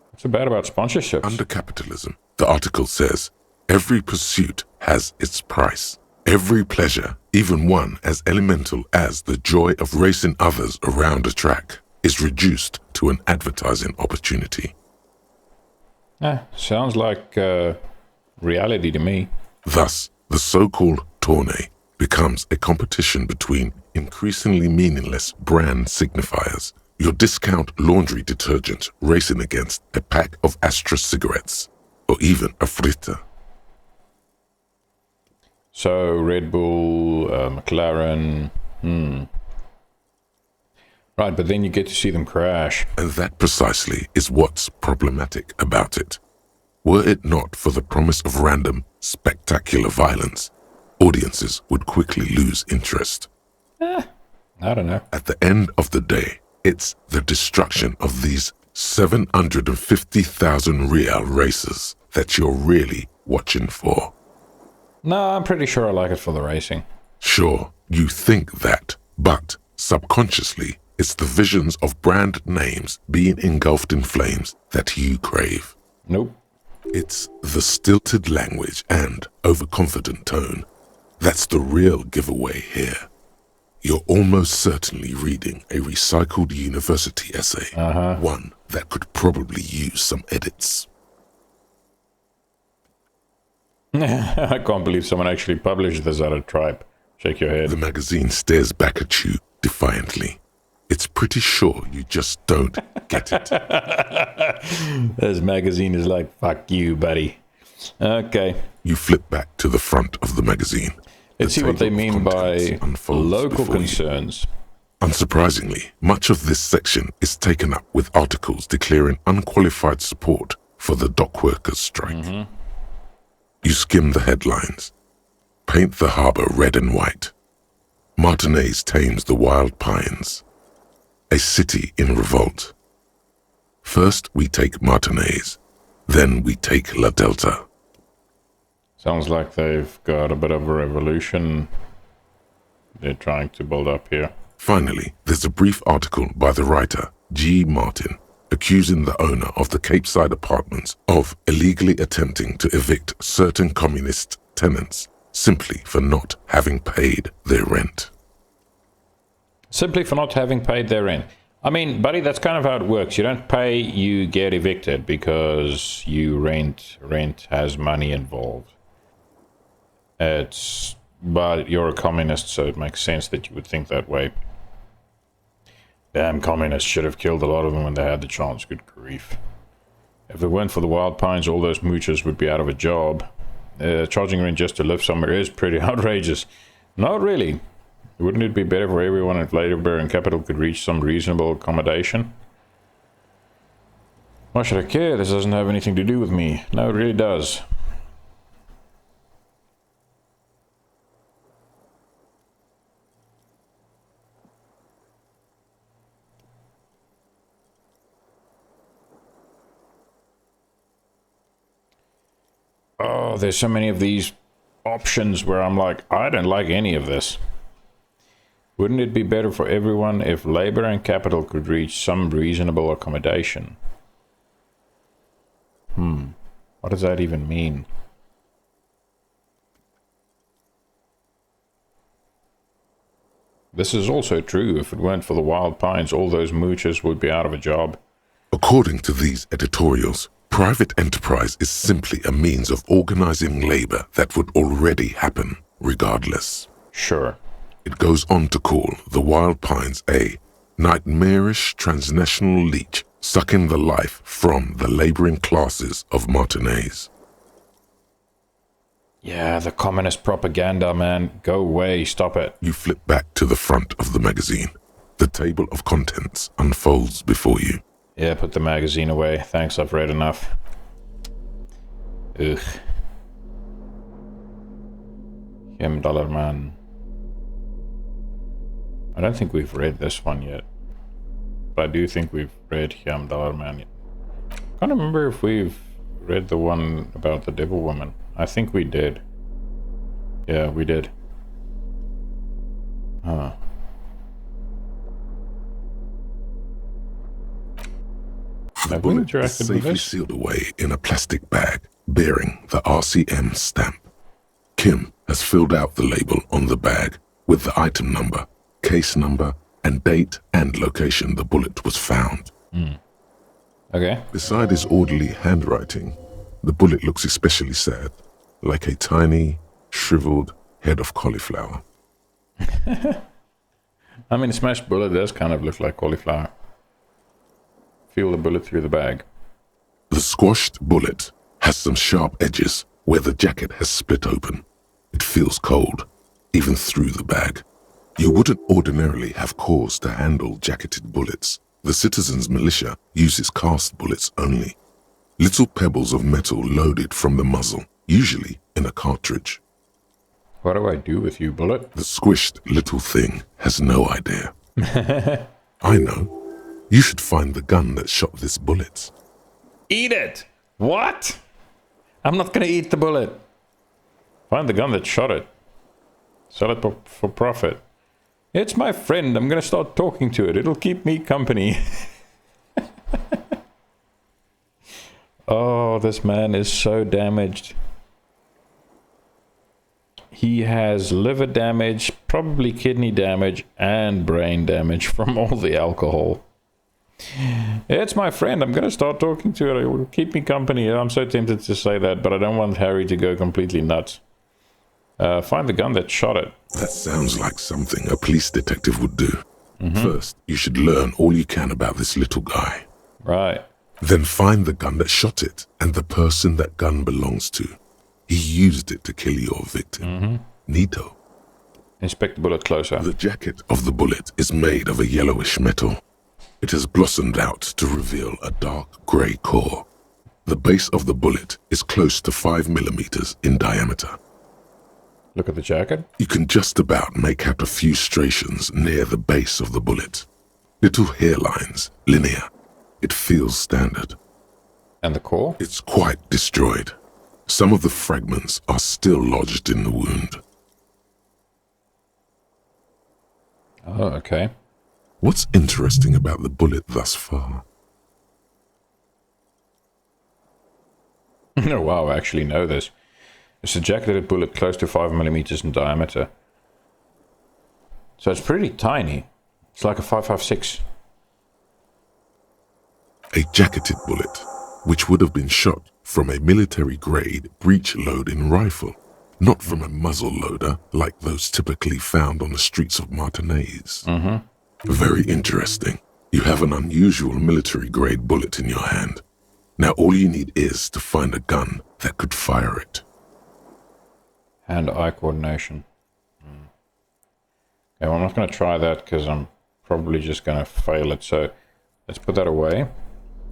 What's so bad about sponsorships? Under capitalism, the article says, every pursuit has its price. Every pleasure, even one as elemental as the joy of racing others around a track, is reduced to an advertising opportunity. Sounds like reality to me. Thus, the so-called tourney becomes a competition between increasingly meaningless brand signifiers. Your discount laundry detergent racing against a pack of Astra cigarettes, or even a fritter. So, Red Bull, McLaren, Right, but then you get to see them crash. And that precisely is what's problematic about it. Were it not for the promise of random, spectacular violence, audiences would quickly lose interest. I don't know. At the end of the day, it's the destruction of these 750,000 real racers that you're really watching for. No, I'm pretty sure I like it for the racing. Sure, you think that, but subconsciously, it's the visions of brand names being engulfed in flames that you crave. Nope. It's the stilted language and overconfident tone that's the real giveaway here. You're almost certainly reading a recycled university essay, one that could probably use some edits. I can't believe someone actually published this out of Tribe. Shake your head. The magazine stares back at you defiantly. It's pretty sure you just don't get it. This magazine is like, fuck you, buddy. Okay. You flip back to the front of the magazine. Let's see what they mean by local before you. concerns. Unsurprisingly, much of this section is taken up with articles declaring unqualified support for the dock workers' strike. You skim the headlines. Paint the harbor red and white. Martinez tames the wild pines. A city in revolt. First we take Martinez, then we take La Delta. Sounds like they've got a bit of a revolution they're trying to build up here. Finally, there's a brief article by the writer, G. Martin, accusing the owner of the Capeside apartments of illegally attempting to evict certain communist tenants simply for not having paid their rent. Simply for not having paid their rent. I mean, buddy, that's kind of how it works. You don't pay, you get evicted because you rent. Rent has money involved. But you're a communist, so it makes sense that you would think that way. Damn communists should have killed a lot of them when they had the chance. Good grief. If it weren't for the wild pines, all those moochers would be out of a job. Charging rent just to live somewhere is pretty outrageous. Not really. Wouldn't it be better for everyone if labor and capital could reach some reasonable accommodation? Why should I care? This doesn't have anything to do with me. No, it really does. Oh, there's so many of these options where I'm like, I don't like any of this. Wouldn't it be better for everyone if labor and capital could reach some reasonable accommodation? What does that even mean? This is also true. If it weren't for the wild pines, all those moochers would be out of a job. According to these editorials, private enterprise is simply a means of organizing labor that would already happen, regardless. Sure. It goes on to call the wild pines a nightmarish transnational leech sucking the life from the laboring classes of Martinez. Yeah, the communist propaganda, man. Go away, stop it. You flip back to the front of the magazine. The table of contents unfolds before you. Yeah, put the magazine away. Thanks, I've read enough. Ugh. $1 man. I don't think we've read this one yet. But I do think we've read $1 man yet. Can't remember if we've read the one about the devil woman. I think we did. Yeah, we did. The Have we bullet is interacted with safely this? sealed away in a plastic bag bearing the RCM stamp. Kim has filled out the label on the bag with the item number, case number, and date and location the bullet was found. Okay. Beside his orderly handwriting, the bullet looks especially sad, like a tiny, shriveled head of cauliflower. I mean, smashed bullet does kind of look like cauliflower. Feel the bullet through the bag. The squashed bullet has some sharp edges where the jacket has split open. It feels cold, even through the bag. You wouldn't ordinarily have cause to handle jacketed bullets. The citizens' militia uses cast bullets only. Little pebbles of metal loaded from the muzzle, usually in a cartridge. What do I do with you, bullet? The squished little thing has no idea. I know. You should find the gun that shot this bullet. Eat it! What? I'm not gonna eat the bullet. Find the gun that shot it. Sell it for profit. It's my friend. I'm gonna start talking to it. It'll keep me company. Oh, this man is so damaged. He has liver damage, probably kidney damage, and brain damage from all the alcohol. It's my friend. I'm going to start talking to it. It will keep me company. I'm so tempted to say that, but I don't want Harry to go completely nuts. Find the gun that shot it. That sounds like something a police detective would do. First, you should learn all you can about this little guy. Right. Then find the gun that shot it and the person that gun belongs to. He used it to kill your victim. Neato. Inspect the bullet closer. The jacket of the bullet is made of a yellowish metal. It has blossomed out to reveal a dark grey core. The base of the bullet is close to 5 millimeters in diameter. Look at the jacket. You can just about make out a few striations near the base of the bullet. Little hairlines, linear. It feels standard. And the core? It's quite destroyed. Some of the fragments are still lodged in the wound. Oh, okay. What's interesting about the bullet thus far? Oh, wow, I actually know this. It's a jacketed bullet close to 5 millimeters in diameter. So it's pretty tiny. It's like a 5.56. A jacketed bullet, which would have been shot from a military-grade breech-loading rifle, not from a muzzle loader like those typically found on the streets of Martinez. Very interesting. You have an unusual military-grade bullet in your hand. Now all you need is to find a gun that could fire it. Hand-eye coordination. Okay, well, I'm not going to try that because I'm probably just going to fail it. So let's put that away.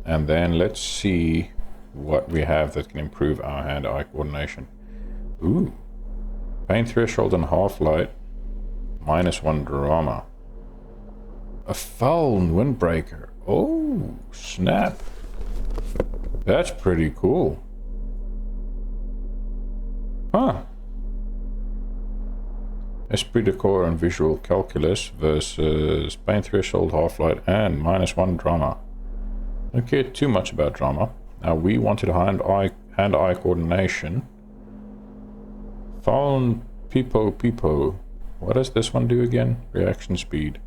And then let's see what we have that can improve our hand-eye coordination. Ooh. Pain threshold and half-light. -1 drama. A foul windbreaker. Oh, snap. That's pretty cool. Huh. Esprit de corps and visual calculus versus pain threshold, half-light, and -1 drama. Don't care too much about drama. Now we wanted hand-eye coordination. Found Peepo. What does this one do again? Reaction speed.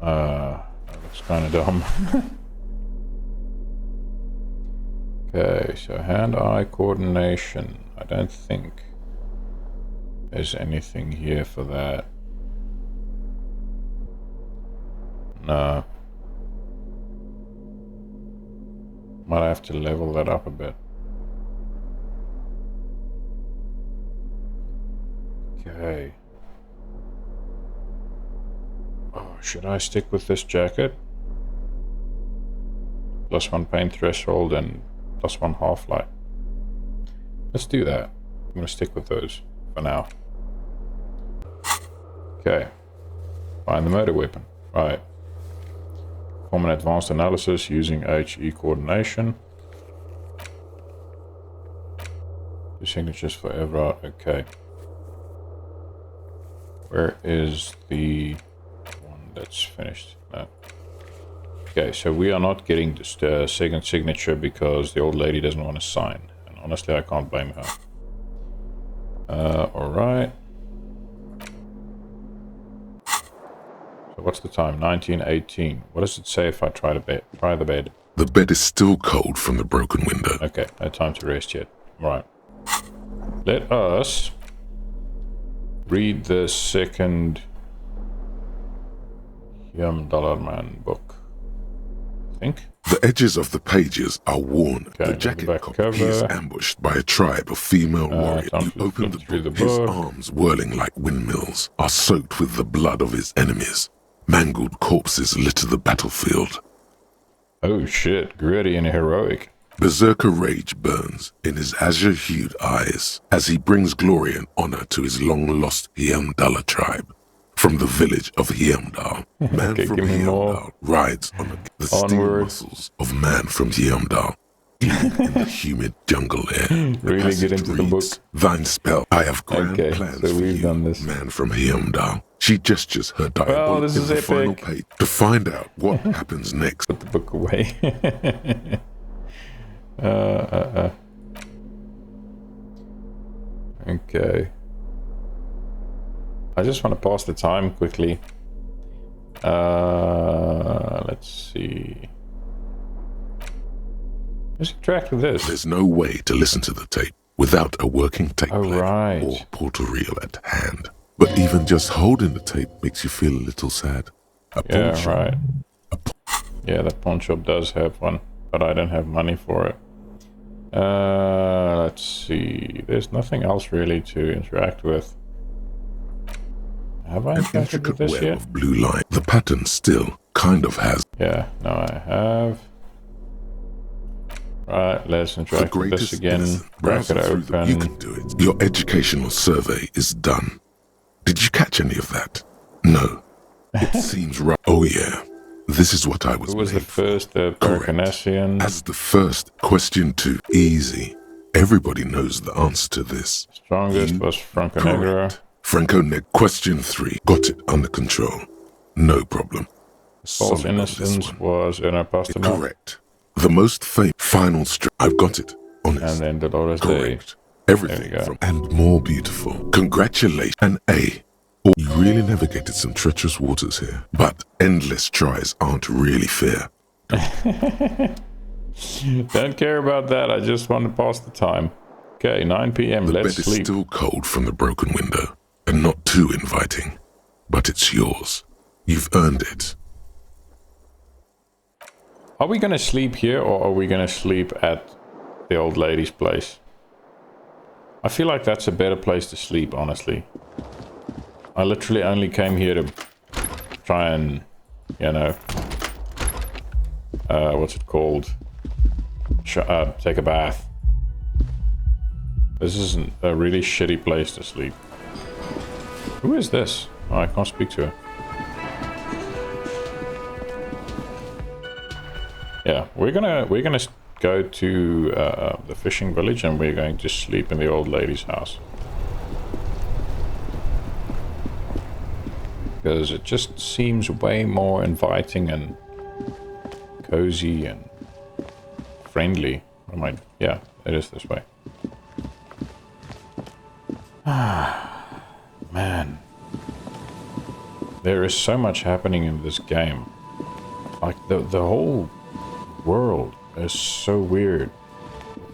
That looks kind of dumb. Okay, so hand-eye coordination. I don't think there's anything here for that. No. Might have to level that up a bit. Okay. Oh, should I stick with this jacket? +1 pain threshold and +1 half-light. Let's do that. I'm going to stick with those for now. Okay. Find the murder weapon. Right. Perform an advanced analysis using HE coordination. The signatures forever. Okay. Where is the that's finished. No. Okay, so we are not getting this second signature because the old lady doesn't want to sign. And honestly, I can't blame her. Alright. So what's the time? 19:18. What does it say if I try the bed? The bed is still cold from the broken window. Okay, no time to rest yet. Right. Let us read the second $1 book. I think. The edges of the pages are worn. Okay, the the jacket back copy cover. is ambushed by a tribe of female warriors. time You to open flip the through book. the His book. arms, whirling like windmills, are soaked with the blood of his enemies. Mangled corpses litter the battlefield. Oh shit, gritty and heroic. Berserker rage burns in his azure-hued eyes as he brings glory and honor to his long-lost Heimdall tribe. From the village of Heimdall, man Okay, from give me more. Heimdall rides on the steel Onward. muscles of man from Heimdall. Deep in the humid jungle air, the Really get passage into the reads, book. Thine spell, I have grand Okay, plans so for we've you, done this. man from Heimdall. She gestures her diabolic this in is the final epic. page to find out what happens next. Put the book away. Okay. I just want to pass the time quickly. Let's see. Let's interact with this. There's no way to listen to the tape without a working tape Oh, player right. or portal reel at hand. But even just holding the tape makes you feel a little sad. A pawn Yeah, shop, right. Yeah, the pawn shop does have one, but I don't have money for it. Let's see. There's nothing else really to interact with. Have I An interacted with intricate this web yet? of blue line. The pattern still kind of has Yeah, no, I have. Right, let's the interact with this greatest again. innocent. Crack Browse it through them. You can open. do it. Your educational survey is done. Did you catch any of that? No. It seems right. Oh yeah. This is what I was Who was the made for. first Correct. Peloponesian? As the first, question 2. Easy. Everybody knows the answer to this. Strongest You- was Franco Negro. Correct. Franco Neg. Question 3. Got it under control. No problem. False Solid on this Innocence one. was Erna Pasternak. Correct. The most famous final strip. I've got it. Honest. And then Dolores Day. Correct. Everything There we go. from and more beautiful. Congratulations. An A. Oh, you really navigated some treacherous waters here. But endless tries aren't really fair. Don't care about that. I just want to pass the time. Okay, 9 p.m. The Let's bed sleep. is still cold from the broken window, and not too inviting. But it's yours. You've earned it. Are we going to sleep here or are we going to sleep at the old lady's place? I feel like that's a better place to sleep, honestly. I literally only came here to try and, you know, what's it called? Take a bath. This isn't a really shitty place to sleep. Who is this? Oh, I can't speak to her. Yeah, we're gonna go to the fishing village and we're going to sleep in the old lady's house. Because it just seems way more inviting and cozy and friendly. Yeah, it is this way. Man. There is so much happening in this game. Like, the whole world is so weird.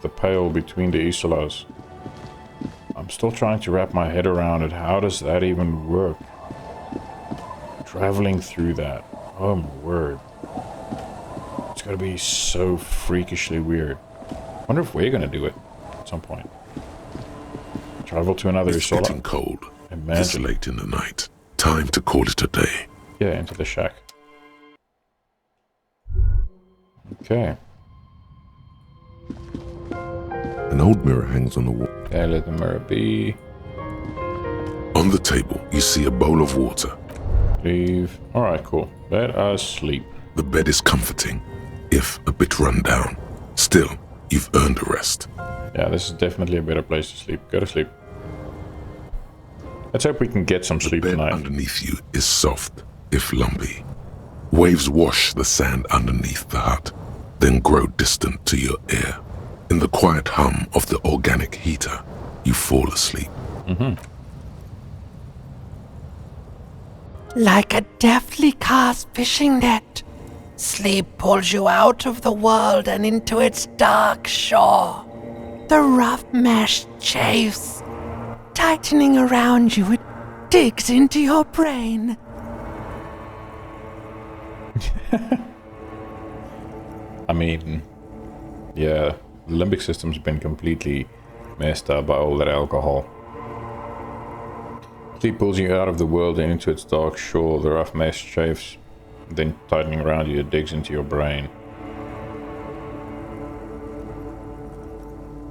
The pale between the Isolas. I'm still trying to wrap my head around it. How does that even work? Traveling through that. Oh my word. It's gotta be so freakishly weird. I wonder if we're gonna do it at some point. Travel to another It's Isola. getting cold. Imagine. This late in the night. Time to call it a day. Yeah, into the shack. Okay. An old mirror hangs on the wall. Okay, let the mirror be. On the table, you see a bowl of water. Leave. Alright, cool. Let us sleep. The bed is comforting, if a bit run down. Still, you've earned a rest. Yeah, this is definitely a better place to sleep. Go to sleep. Let's hope we can get some The sleep bed tonight. underneath you is soft, if lumpy. Waves wash the sand underneath the hut, then grow distant to your ear. In the quiet hum of the organic heater, you fall asleep. Like a deftly cast fishing net, sleep pulls you out of the world and into its dark shore. The rough mesh chafes. Tightening around you, it digs into your brain. I mean, yeah, the limbic system's been completely messed up by all that alcohol. Sleep pulls you out of the world and into its dark shore. The rough mesh chafes, then tightening around you, it digs into your brain.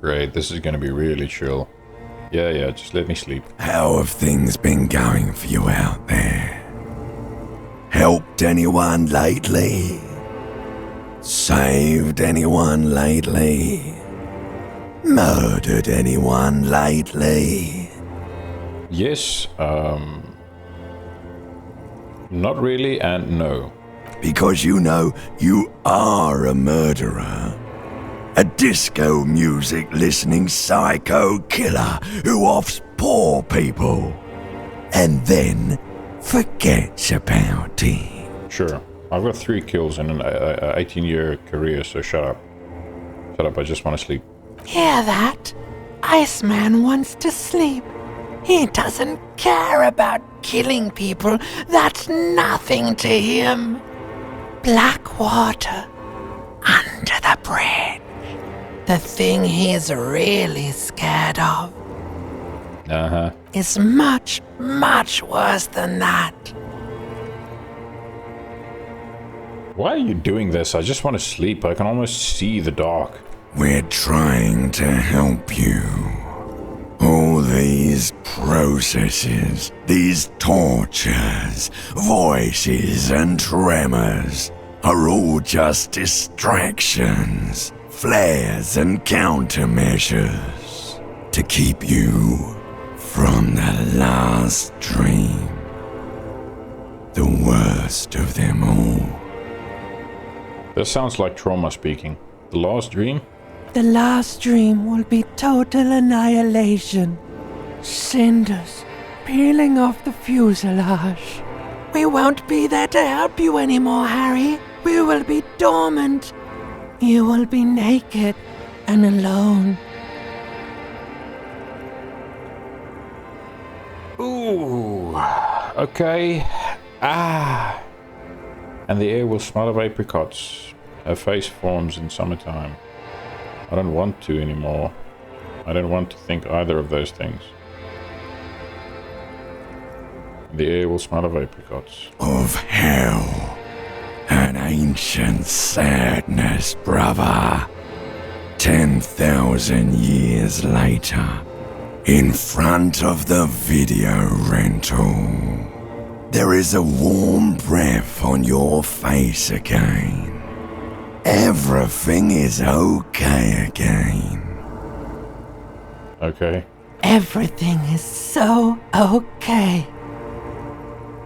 Great, this is gonna be really chill. Yeah, just let me sleep. How have things been going for you out there? Helped anyone lately? Saved anyone lately? Murdered anyone lately? Yes, not really, and no. Because you know you are a murderer. A disco music listening psycho killer who offs poor people and then forgets about it. Sure, I've got 3 kills in an 18-year career, so shut up. Shut up, I just want to sleep. Hear that? Iceman wants to sleep. He doesn't care about killing people. That's nothing to him. Black water under the bridge. The thing he's really scared of is much, much worse than that. Why are you doing this? I just want to sleep. I can almost see the dark. We're trying to help you. All these processes, these tortures, voices and tremors are all just distractions, flares and countermeasures to keep you from the last dream. The worst of them all. This sounds like trauma speaking. The last dream? The last dream will be total annihilation. Cinders peeling off the fuselage. We won't be there to help you anymore, Harry. We will be dormant. You will be naked and alone. Ooh. Okay. And the air will smell of apricots. Her face forms in summertime. I don't want to anymore. I don't want to think either of those things. The air will smell of apricots. Of hell. An ancient sadness, brother. 10,000 years later, in front of the video rental, there is a warm breath on your face again. Everything is okay again. Okay. Everything is so okay.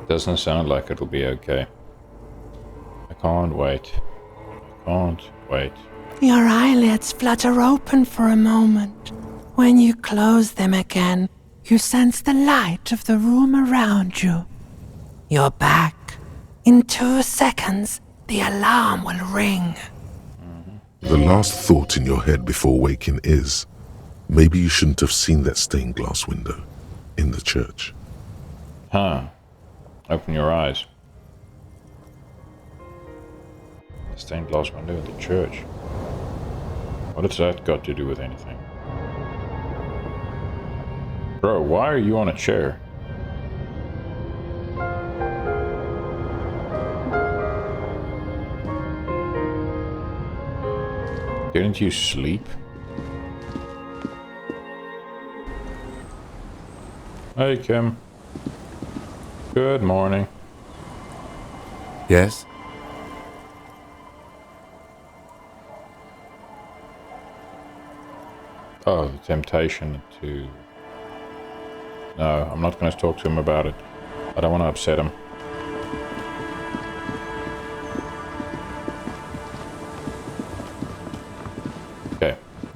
Doesn't sound like it'll be okay. I can't wait. I can't wait. Your eyelids flutter open for a moment. When you close them again, you sense the light of the room around you. You're back. In 2 seconds, the alarm will ring. The last thought in your head before waking is, maybe you shouldn't have seen that stained glass window in the church. Open your eyes. The stained glass window in the church. What has that got to do with anything? Bro, why are you on a chair? Didn't you sleep? Hey, Kim. Good morning. Yes? Oh, the temptation to... No, I'm not going to talk to him about it. I don't want to upset him.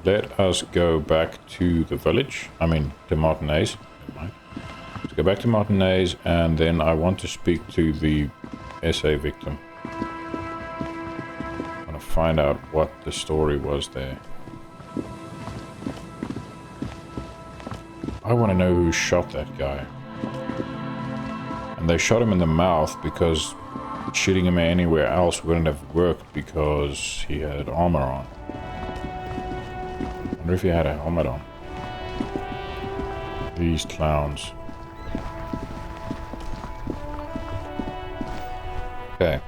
let us go back to the village. I mean, to Martinez. Never mind. Let's go back to Martinez, and then I want to speak to the SA victim. I want to find out what the story was there. I want to know who shot that guy. And they shot him in the mouth because shooting him anywhere else wouldn't have worked because he had armor on. I wonder if he had a helmet on. These clowns. Okay.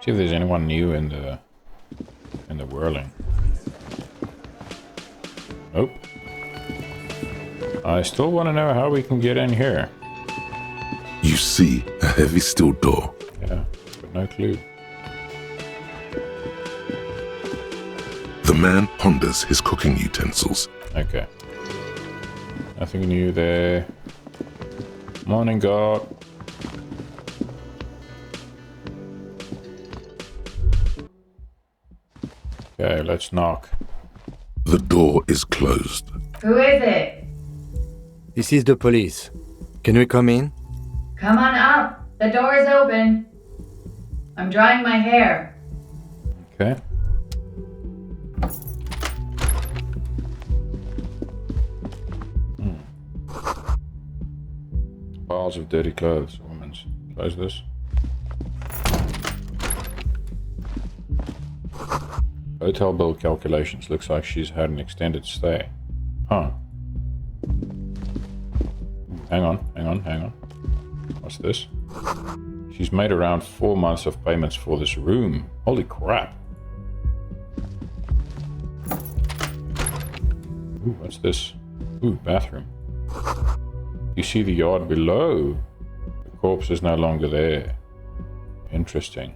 See if there's anyone new in the whirling. Nope. I still want to know how we can get in here. You see a heavy steel door. Yeah, but no clue. The man ponders his cooking utensils. Okay. Nothing new there. Morning, God. Okay, let's knock. The door is closed. Who is it? This is the police. Can we come in? Come on up. The door is open. I'm drying my hair. Okay. Piles of dirty clothes. Woman's. Close this. Hotel bill calculations. Looks like she's had an extended stay. Huh. Hang on. What's this? She's made around 4 months of payments for this room. Holy crap. Ooh, what's this? Ooh, bathroom. You see the yard below. The corpse is no longer there. Interesting.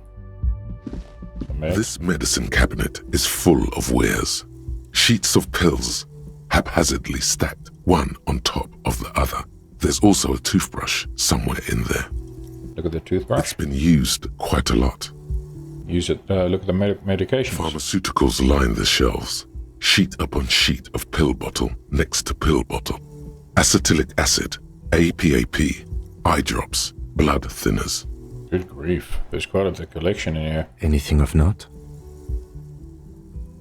This medicine cabinet is full of wares. Sheets of pills, haphazardly stacked, one on top of the other. There's also a toothbrush somewhere in there. Look at the toothbrush. It's been used quite a lot. Use it. Look at the medications. Pharmaceuticals line the shelves. Sheet upon sheet of pill bottle next to pill bottle. Acetylic acid, APAP, eye drops, blood thinners. Good grief. There's quite a collection in here. Anything of note?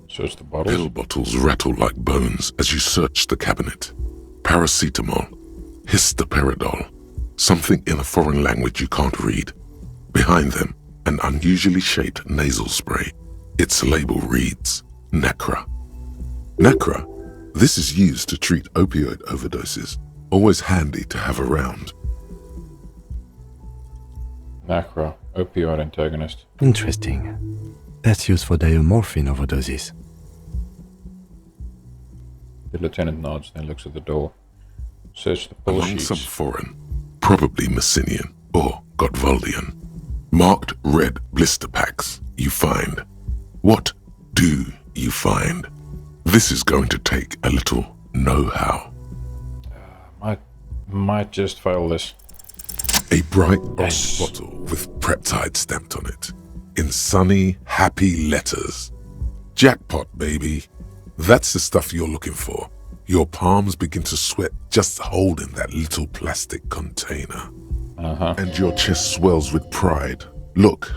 Search the bottles. Pill bottles rattle like bones as you search the cabinet. Paracetamol, histoperidol, something in a foreign language you can't read. Behind them, an unusually shaped nasal spray. Its label reads, Nacra. Nacra, this is used to treat opioid overdoses. Always handy to have around. Nacra, opioid antagonist. Interesting. That's used for diamorphine overdoses. The lieutenant nods, then looks at the door. Search the pull Along sheets. some foreign, probably Messinian or Gotvaldian, marked red blister packs you find. What do you find? This is going to take a little know-how. Might just fail this. A bright orange bottle with Preptide stamped on it, in sunny, happy letters. Jackpot, baby. That's the stuff you're looking for. Your palms begin to sweat just holding that little plastic container. And your chest swells with pride. Look,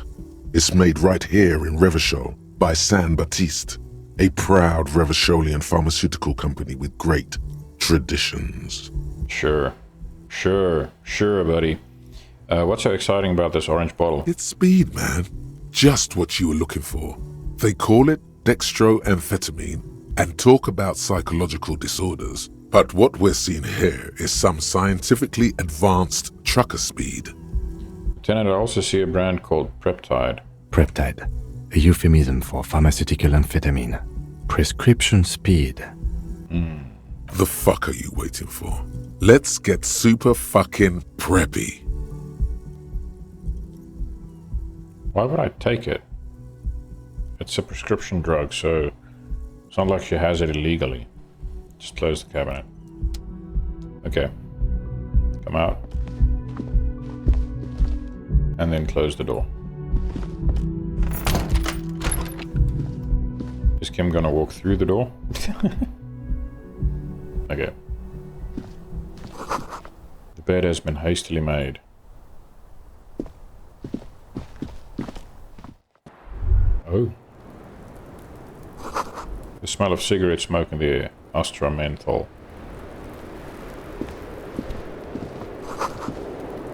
it's made right here in Revachol by San Baptiste, a proud Revacholian pharmaceutical company with great traditions. Sure, buddy. What's so exciting about this orange bottle? It's speed, man. Just what you were looking for. They call it dextroamphetamine and talk about psychological disorders. But what we're seeing here is some scientifically advanced trucker speed. Lieutenant, I also see a brand called Preptide. Preptide, a euphemism for pharmaceutical amphetamine. Prescription speed. The fuck are you waiting for? Let's get super fucking preppy. Why would I take it? It's a prescription drug, so it's not like she has it illegally. Just close the cabinet. Okay. Come out. And then close the door. Is Kim gonna walk through the door? Okay. The bed has been hastily made. Oh. The smell of cigarette smoke in the air. Astra menthol.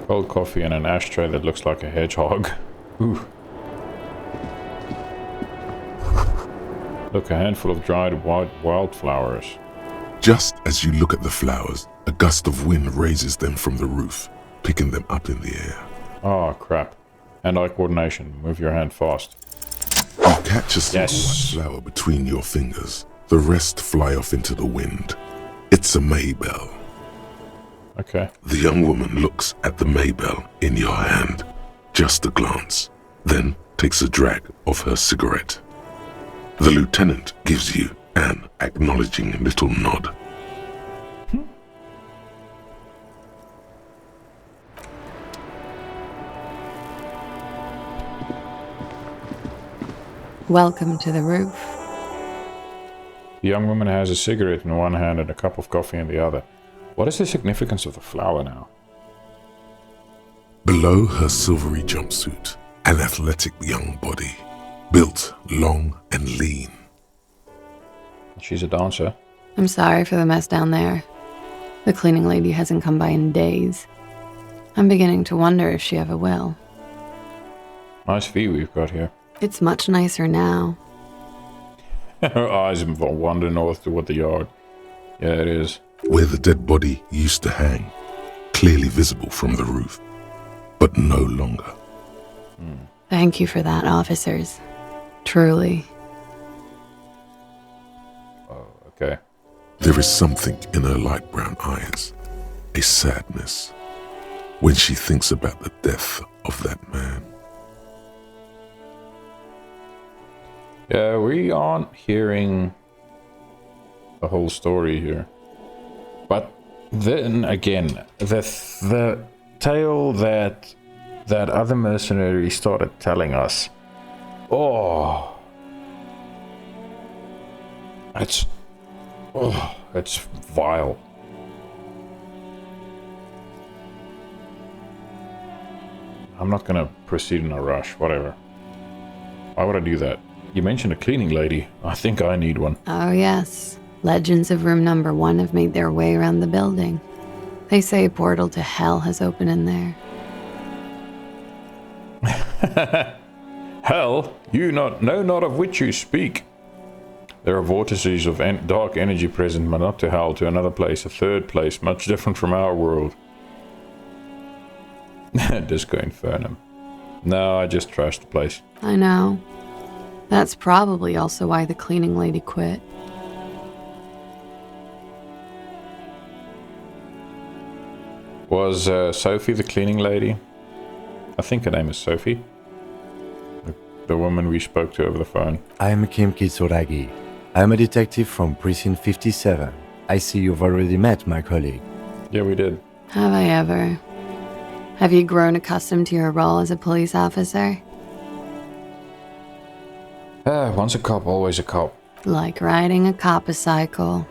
Cold coffee and an ashtray that looks like a hedgehog. Ooh. Look, a handful of dried wildflowers. Just as you look at the flowers, a gust of wind raises them from the roof, picking them up in the air. Oh, crap. Hand-eye coordination. Move your hand fast. You catch a single white flower between your fingers. The rest fly off into the wind. It's a maybell. Okay. The young woman looks at the maybell in your hand. Just a glance. Then takes a drag of her cigarette. The lieutenant gives you an acknowledging little nod. Welcome to the roof. The young woman has a cigarette in one hand and a cup of coffee in the other. What is the significance of the flower now? Below her silvery jumpsuit, an athletic young body, built long and lean. She's a dancer. I'm sorry for the mess down there. The cleaning lady hasn't come by in days. I'm beginning to wonder if she ever will. Nice view we've got here. It's much nicer now. Her eyes wander north toward the yard. Yeah, it is. Where the dead body used to hang, clearly visible from the roof, but no longer. Thank you for that, officers. Truly. Okay. There is something in her light brown eyes, a sadness, when she thinks about the death of that man. Yeah, we aren't hearing the whole story here. But then again, the tale that other mercenary started telling us. Oh, it's vile. I'm not gonna proceed in a rush. Whatever. Why would I do that? You mentioned a cleaning lady. I think I need one. Oh, yes. Legends of room number 1 have made their way around the building. They say a portal to hell has opened in there. Hell? You know not of which you speak. There are vortices of dark energy present, but not to hell, to another place, a third place, much different from our world. Disco Infernum. No, I just trashed the place. I know. That's probably also why the cleaning lady quit. Was Sophie the cleaning lady? I think her name is Sophie. The woman we spoke to over the phone. I am Kim Kitsuragi. I am a detective from Precinct 57. I see you've already met my colleague. Yeah, we did. Have I ever? Have you grown accustomed to your role as a police officer? Once a cop, always a cop. Like riding a cop-a-cycle.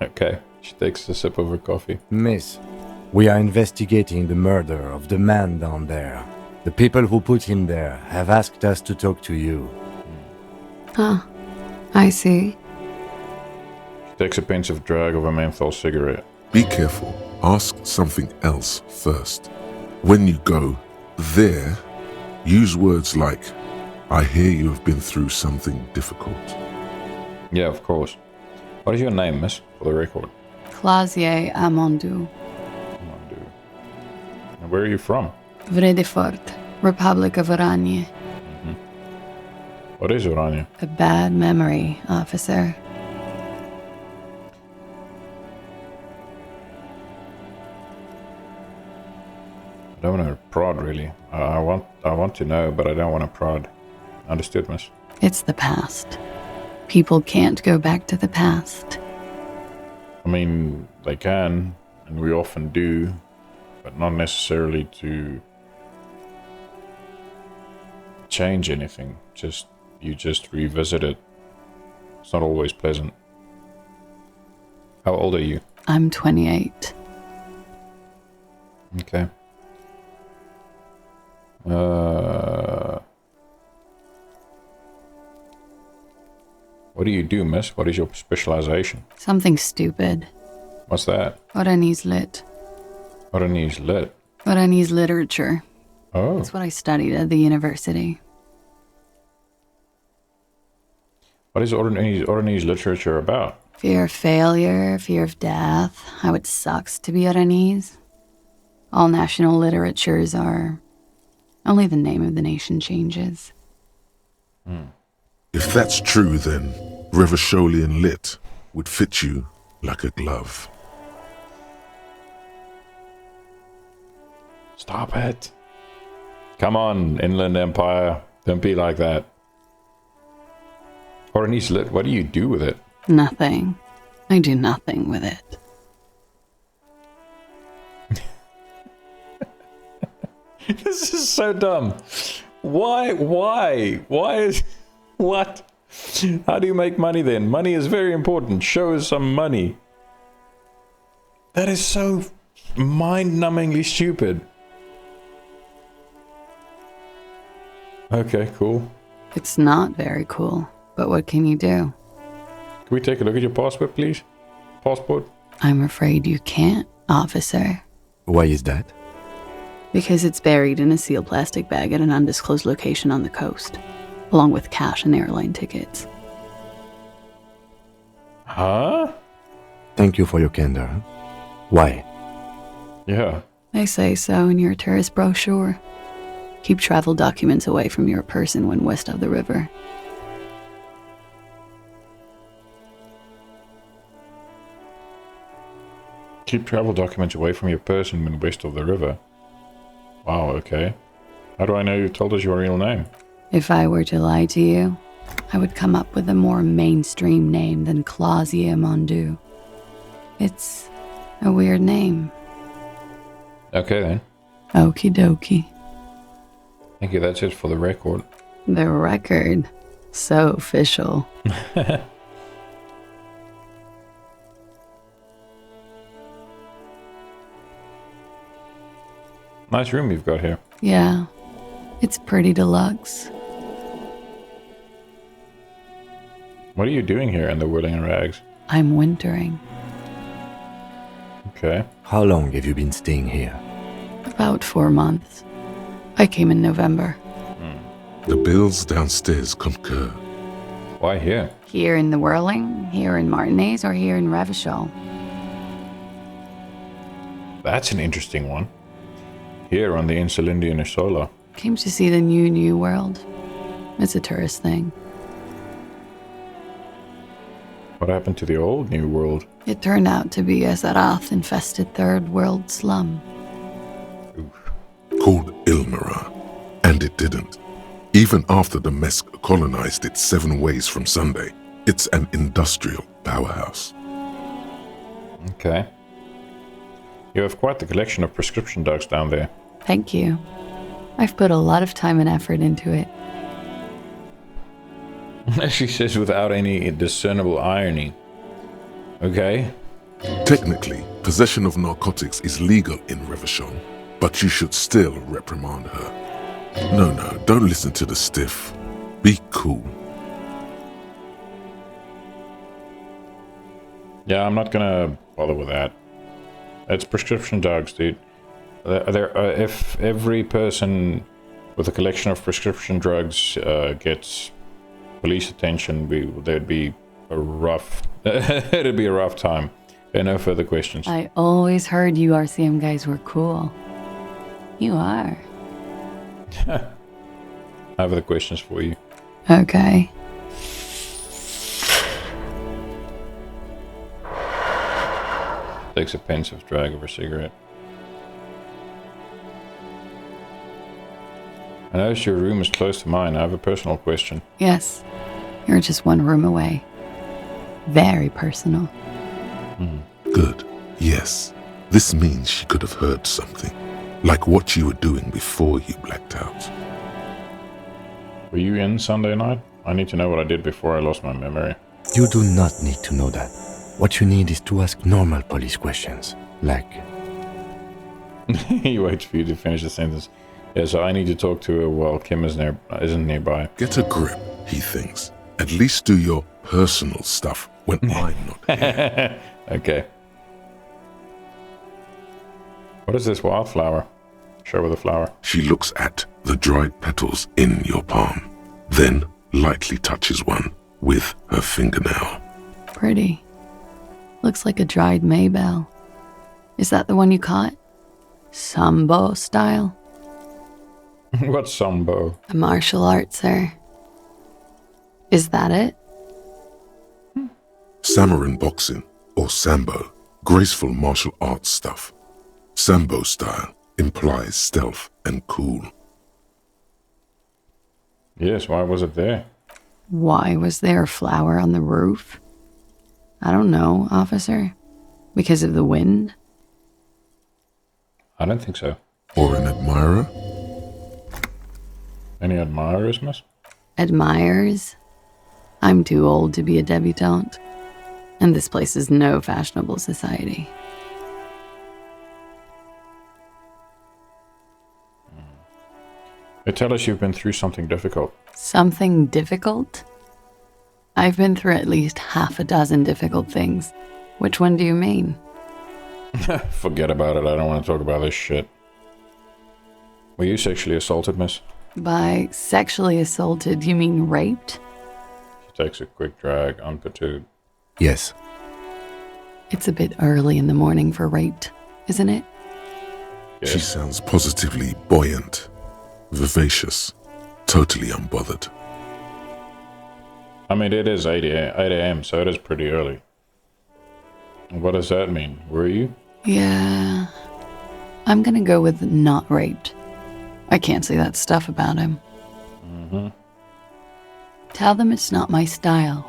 Okay, she takes a sip of her coffee. Miss, we are investigating the murder of the man down there. The people who put him there have asked us to talk to you. Huh. I see. She takes a pensive drag of a menthol cigarette. Be careful. Ask something else first. When you go there, use words like, I hear you have been through something difficult. Yeah, of course. What is your name, miss, for the record? Clausier Amondou. And where are you from? Vredefort, Republic of Oranje. What is Oranje? A bad memory, officer. I don't want to prod, really. I want to know, but I don't want to prod. Understood, miss? It's the past. People can't go back to the past. I mean, they can, and we often do, but not necessarily to change anything. You just revisit it. It's not always pleasant. How old are you? I'm 28. Okay. What do you do, miss? What is your specialization? Something stupid. What's that? Oranese lit. Oranese lit. Oranese literature. Oh. That's what I studied at the university. What is Oranese literature about? Fear of failure, fear of death, how it sucks to be Oranese. All national literatures are... Only the name of the nation changes. If that's true, then Revacholian lit would fit you like a glove. Stop it. Come on, Inland Empire. Don't be like that. Oranese lit, what do you do with it? Nothing. I do nothing with it. This is so dumb. Why is... What? How do you make money then? Money is very important. Show us some money. That is so mind-numbingly stupid. Okay, cool. It's not very cool, but what can you do? Can we take a look at your passport, please? Passport? I'm afraid you can't, officer. Why is that? Because it's buried in a sealed plastic bag at an undisclosed location on the coast, along with cash and airline tickets. Huh? Thank you for your candor. Why? Yeah. They say so in your tourist brochure. Keep travel documents away from your person when west of the river. Keep travel documents away from your person when west of the river. Wow, okay. How do I know you told us your real name? If I were to lie to you, I would come up with a more mainstream name than Clausia Mondu. It's a weird name. Okay then. Okie dokie. Thank you, that's it for the record. The record. So official. Nice room you've got here. Yeah. It's pretty deluxe. What are you doing here in the Whirling Rags? I'm wintering. Okay. How long have you been staying here? About 4 months. I came in November. The bills downstairs concur. Why here? Here in the Whirling, here in Martinez, or here in Revachol? That's an interesting one. Here on the Insulindia Nisola. Came to see the new world. It's a tourist thing. What happened to the old New World? It turned out to be a Zarath-infested third world slum. Called Ilmera. And it didn't. Even after the Mesk colonized it 7 ways from Sunday, it's an industrial powerhouse. Okay. You have quite the collection of prescription drugs down there. Thank you. I've put a lot of time and effort into it. She says without any discernible irony. Okay. Technically, possession of narcotics is legal in Revachol, but you should still reprimand her. No, don't listen to the stiff. Be cool. Yeah, I'm not gonna bother with that. It's prescription drugs, dude. If every person with a collection of prescription drugs gets police attention, there'd be a rough... it'd be a rough time. No further questions. I always heard you RCM guys were cool. You are. I have other questions for you. Okay. Takes a pensive drag of her cigarette. I notice your room is close to mine. I have a personal question. Yes. You're just 1 room away. Very personal. Good. Yes. This means she could have heard something. Like what you were doing before you blacked out. Were you in Sunday night? I need to know what I did before I lost my memory. You do not need to know that. What you need is to ask normal police questions, like... He waits for you to finish the sentence. Yeah, so I need to talk to her while Kim isn't nearby. Get a grip, he thinks. At least do your personal stuff when I'm not here. Okay. What is this wildflower? Show her the flower. She looks at the dried petals in your palm, then lightly touches one with her fingernail. Pretty. Looks like a dried maybell. Is that the one you caught? Sambo style? What's sambo? A martial art, sir. Is that it? Samurai boxing, or sambo, graceful martial arts stuff. Sambo style implies stealth and cool. Yes, why was it there? Why was there a flower on the roof? I don't know, officer. Because of the wind? I don't think so. Or an admirer? Any admirers, miss? Admirers? I'm too old to be a debutante. And this place is no fashionable society. They tell us you've been through something difficult. Something difficult? I've been through at least half a dozen difficult things. Which one do you mean? Forget about it. I don't want to talk about this shit. Were you sexually assaulted, miss? By sexually assaulted, you mean raped? She takes a quick drag, unperturbed. Yes. It's a bit early in the morning for raped, isn't it? Yes. She sounds positively buoyant, vivacious, totally unbothered. I mean, it is 8 a.m., so it is pretty early. What does that mean? Were you? Yeah. I'm gonna go with not raped. I can't say that stuff about him. Mm-hmm. Tell them it's not my style.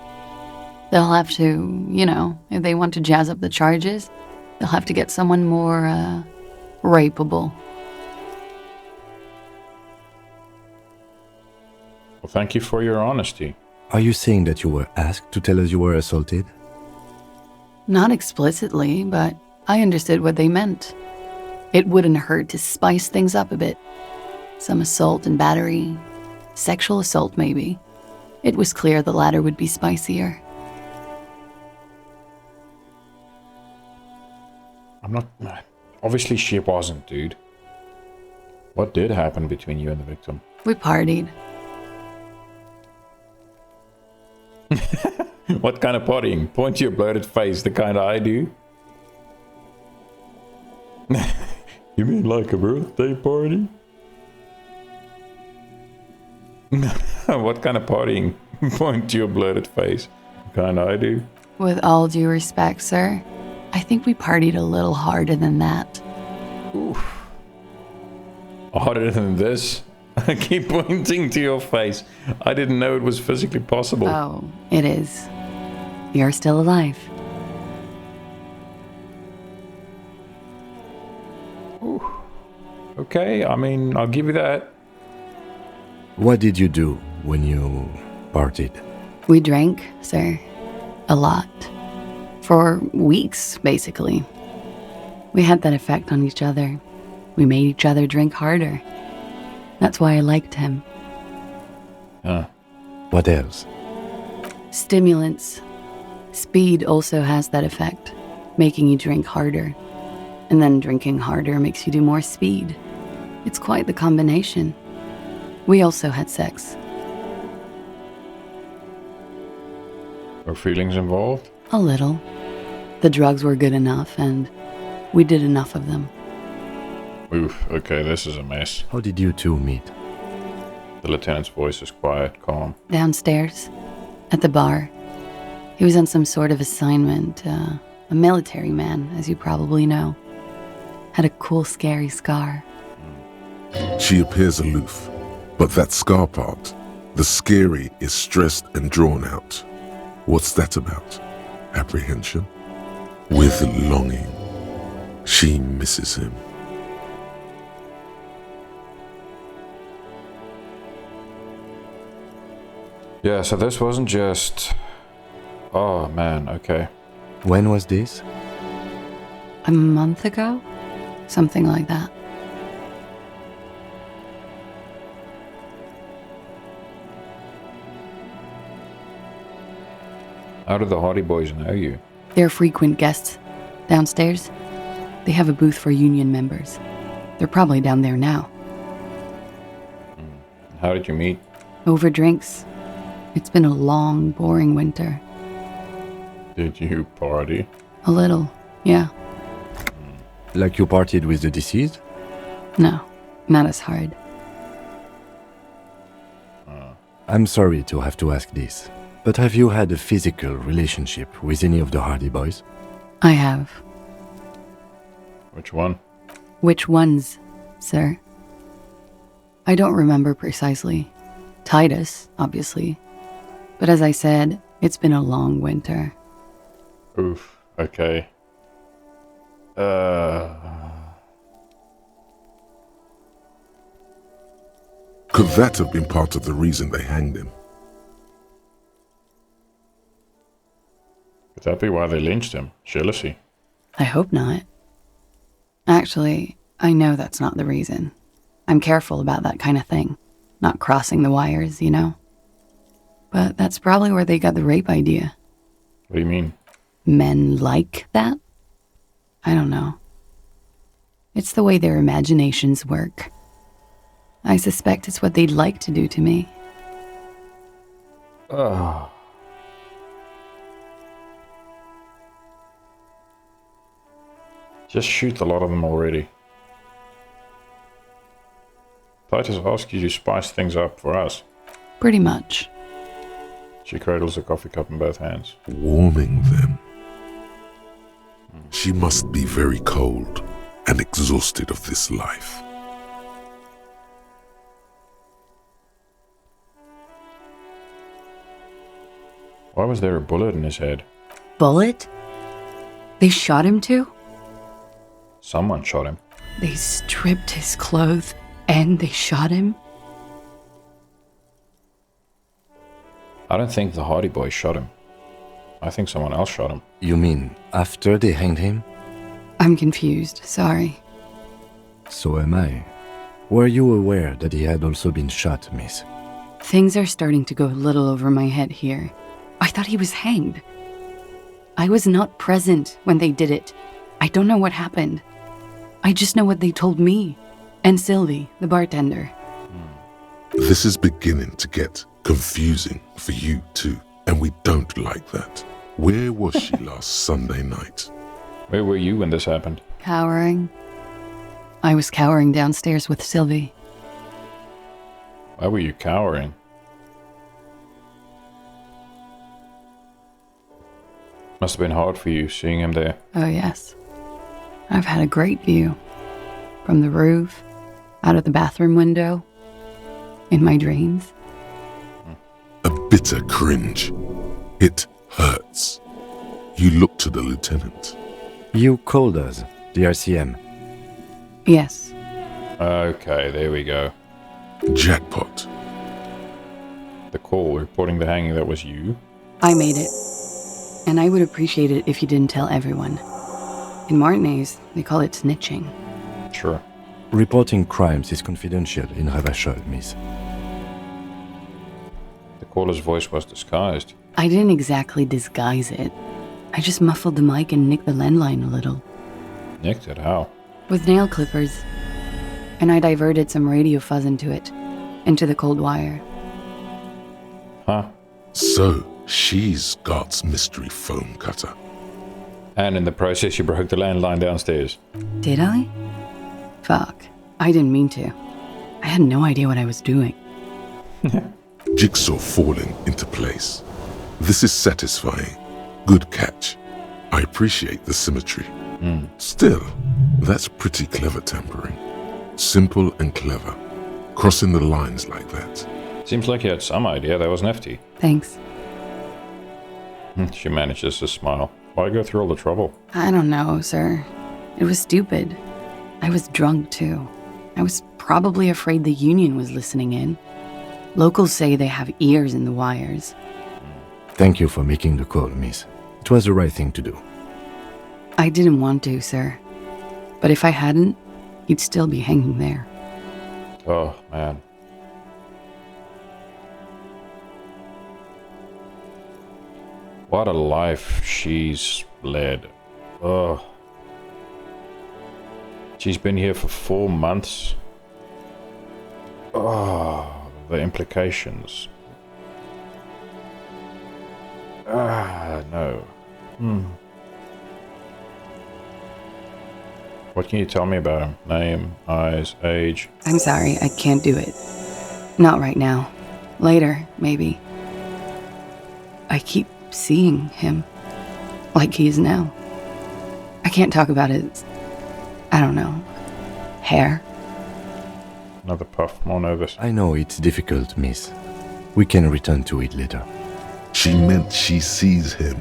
They'll have to, if they want to jazz up the charges, they'll have to get someone more, rapeable. Well, thank you for your honesty. Are you saying that you were asked to tell us you were assaulted? Not explicitly, but I understood what they meant. It wouldn't hurt to spice things up a bit. Some assault and battery. Sexual assault, maybe. It was clear the latter would be spicier. I'm not... Obviously she wasn't, dude. What did happen between you and the victim? We partied. What kind of partying? Point to your bloated face, the kind I do. You mean like a birthday party? What kind of partying? Point to your bloated face, the kind I do. With all due respect, sir, I think we partied a little harder than that. Oof. Harder than this? I keep pointing to your face. I didn't know it was physically possible. Oh, it is. You're still alive. Ooh. Okay, I mean, I'll give you that. What did you do when you partied? We drank, sir. A lot. For weeks, basically. We had that effect on each other. We made each other drink harder. That's why I liked him. What else? Stimulants. Speed also has that effect, making you drink harder. And then drinking harder makes you do more speed. It's quite the combination. We also had sex. Were feelings involved? A little. The drugs were good enough, and we did enough of them. Oof, okay, this is a mess. How did you two meet? The lieutenant's voice is quiet, calm. Downstairs, at the bar. He was on some sort of assignment, a military man, as you probably know. Had a cool, scary scar. She appears aloof, but that scar part, the scary, is stressed and drawn out. What's that about? Apprehension? With longing. She misses him. Yeah, so this wasn't just... Oh, man, okay. When was this? A month ago? Something like that. How do the Hardie Boys know you? They're frequent guests downstairs. They have a booth for union members. They're probably down there now. How did you meet? Over drinks. It's been a long, boring winter. Did you party? A little, yeah. Like you partied with the deceased? No, not as hard. I'm sorry to have to ask this, but have you had a physical relationship with any of the Hardie Boys? I have. Which one? Which ones, sir? I don't remember precisely. Titus, obviously. But as I said, it's been a long winter. Oof, okay. Could that have been part of the reason they hanged him? Could that be why they lynched him? Jealousy? I hope not. Actually, I know that's not the reason. I'm careful about that kind of thing. Not crossing the wires, you know? But that's probably where they got the rape idea. What do you mean? Men like that? I don't know. It's the way their imaginations work. I suspect it's what they'd like to do to me. Oh. Just shoot a lot of them already. Titus asks you to spice things up for us. Pretty much. She cradles a coffee cup in both hands. Warming them. She must be very cold and exhausted of this life. Why was there a bullet in his head? Bullet? They shot him too? Someone shot him. They stripped his clothes and they shot him? I don't think the Hardie Boys shot him. I think someone else shot him. You mean after they hanged him? I'm confused, sorry. So am I. Were you aware that he had also been shot, miss? Things are starting to go a little over my head here. I thought he was hanged. I was not present when they did it. I don't know what happened. I just know what they told me. And Sylvie, the bartender. This is beginning to get confusing for you too, and we don't like that. Where was she last Sunday night? Where were you when this happened? Cowering. I was cowering downstairs with Sylvie. Why were you cowering? Must have been hard for you seeing him there. Oh, yes. I've had a great view. From the roof, out of the bathroom window, in my dreams. A bitter cringe. It hurts. You look to the lieutenant. You called us, the RCM. Yes. Okay, there we go. Jackpot. The call reporting the hanging, that was you? I made it. And I would appreciate it if you didn't tell everyone. In Martinez, they call it snitching. Sure. Reporting crimes is confidential in Ravachol, miss. The caller's voice was disguised. I didn't exactly disguise it. I just muffled the mic and nicked the landline a little. Nicked it? How? With nail clippers. And I diverted some radio fuzz into it. Into the cold wire. Huh? So, she's God's mystery phone cutter. And in the process you broke the landline downstairs. Did I? Fuck. I didn't mean to. I had no idea what I was doing. Jigsaw falling into place. This is satisfying. Good catch. I appreciate the symmetry. Still, that's pretty clever tampering. Simple and clever. Crossing the lines like that. Seems like you had some idea. That was nifty. Thanks. She manages to smile. Why go through all the trouble? I don't know, sir. It was stupid. I was drunk, too. I was probably afraid the union was listening in. Locals say they have ears in the wires. Thank you for making the call, miss. It was the right thing to do. I didn't want to, sir. But if I hadn't, he'd still be hanging there. Oh, man. What a life she's led. Oh. She's been here for 4 months. Oh, the implications. No. What can you tell me about him? Name, eyes, age? I'm sorry, I can't do it. Not right now. Later, maybe. I keep seeing him. Like he is now. I can't talk about his... I don't know. Hair. Another puff, more nervous. I know it's difficult, miss. We can return to it later. She meant she sees him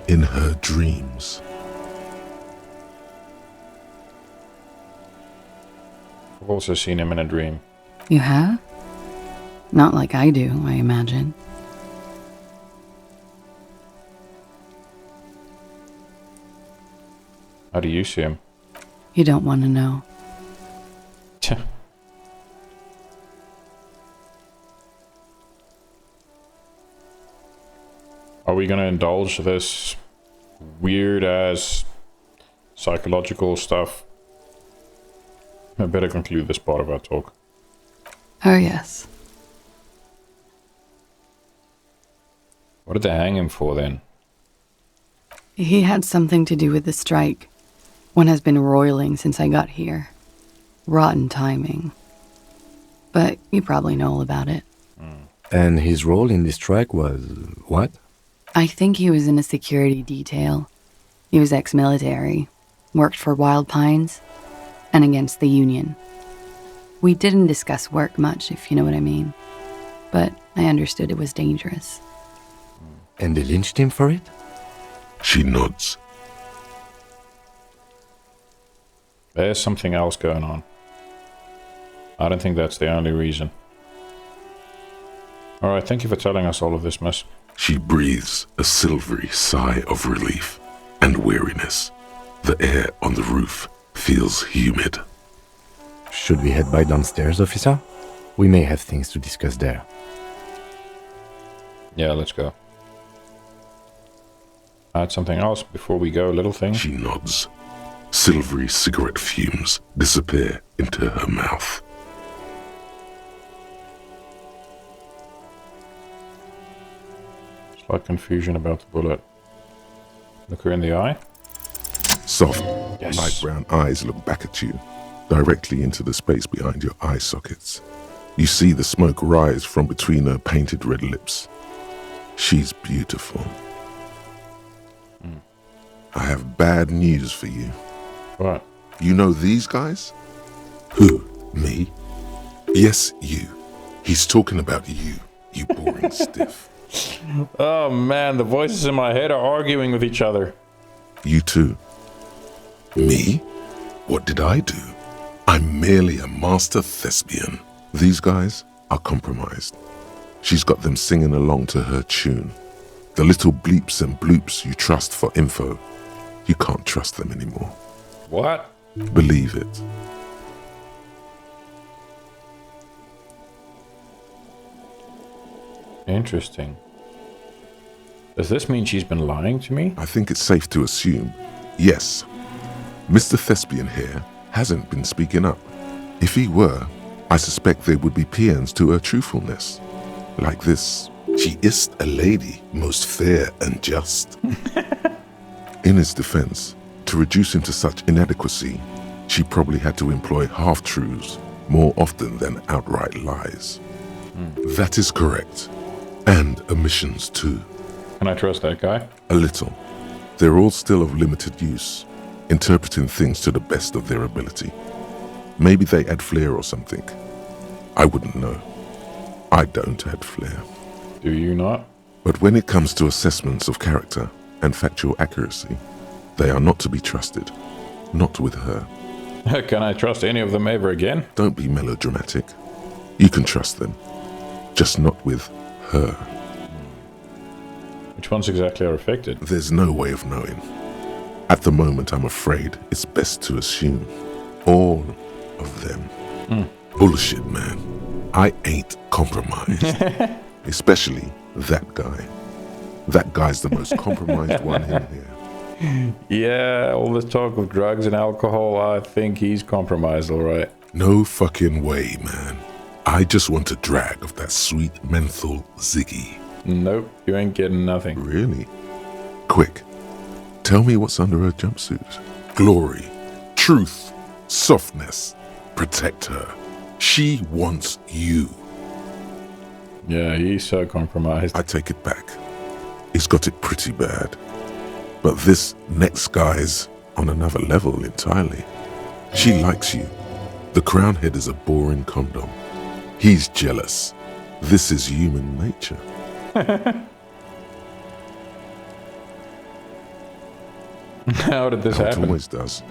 in her dreams. I've also seen him in a dream. You have? Not like I do, I imagine. How do you see him? You don't want to know. Are we going to indulge this weird-ass psychological stuff? I better conclude this part of our talk. Oh, yes. What did they hang him for, then? He had something to do with the strike. One has been roiling since I got here. Rotten timing. But you probably know all about it. And his role in this strike was... what? I think he was in a security detail. He was ex-military, worked for Wild Pines, and against the Union. We didn't discuss work much, if you know what I mean. But I understood it was dangerous. And they lynched him for it? She nods. There's something else going on. I don't think that's the only reason. Alright, thank you for telling us all of this, miss. She breathes a silvery sigh of relief and weariness. The air on the roof feels humid. Should we head by downstairs, officer? We may have things to discuss there. Yeah, let's go. Add something else before we go, little thing. She nods. Silvery cigarette fumes disappear into her mouth. Slight confusion about the bullet. Look her in the eye. Soft, Yes. light brown eyes look back at you, directly into the space behind your eye sockets. You see the smoke rise from between her painted red lips. She's beautiful. I have bad news for you. What? You know these guys? Who? Me? Yes, you. He's talking about you, you boring stiff. Oh man, the voices in my head are arguing with each other. You too. Me? What did I do? I'm merely a master thespian. These guys are compromised. She's got them singing along to her tune. The little bleeps and bloops you trust for info, you can't trust them anymore. What? Believe it. Interesting. Does this mean she's been lying to me? I think it's safe to assume, yes. Mr. Thespian here hasn't been speaking up. If he were, I suspect there would be paeans to her truthfulness. Like this, she is a lady, most fair and just. In his defense, to reduce him to such inadequacy, she probably had to employ half-truths more often than outright lies. That is correct. And omissions too. Can I trust that guy? A little. They're all still of limited use, interpreting things to the best of their ability. Maybe they add flair or something. I wouldn't know. I don't add flair. Do you not? But when it comes to assessments of character and factual accuracy, they are not to be trusted. Not with her. Can I trust any of them ever again? Don't be melodramatic. You can trust them. just not with her. Which ones exactly are affected? There's no way of knowing. At the moment, I'm afraid it's best to assume all of them. Bullshit, man. I ain't compromised. Especially that guy. That guy's the most compromised one in here. Yeah, all this talk of drugs and alcohol, I think he's compromised, all right. No fucking way, man. I just want a drag of that sweet menthol Ziggy. Nope, you ain't getting nothing. Really? Quick, tell me what's under her jumpsuit. Glory, truth, softness. Protect her. She wants you. Yeah, he's so compromised. I take it back. He's got it pretty bad. But this next guy's on another level entirely. She likes you. The crown head is a boring condom. He's jealous. This is human nature. How did this How happen? it always does.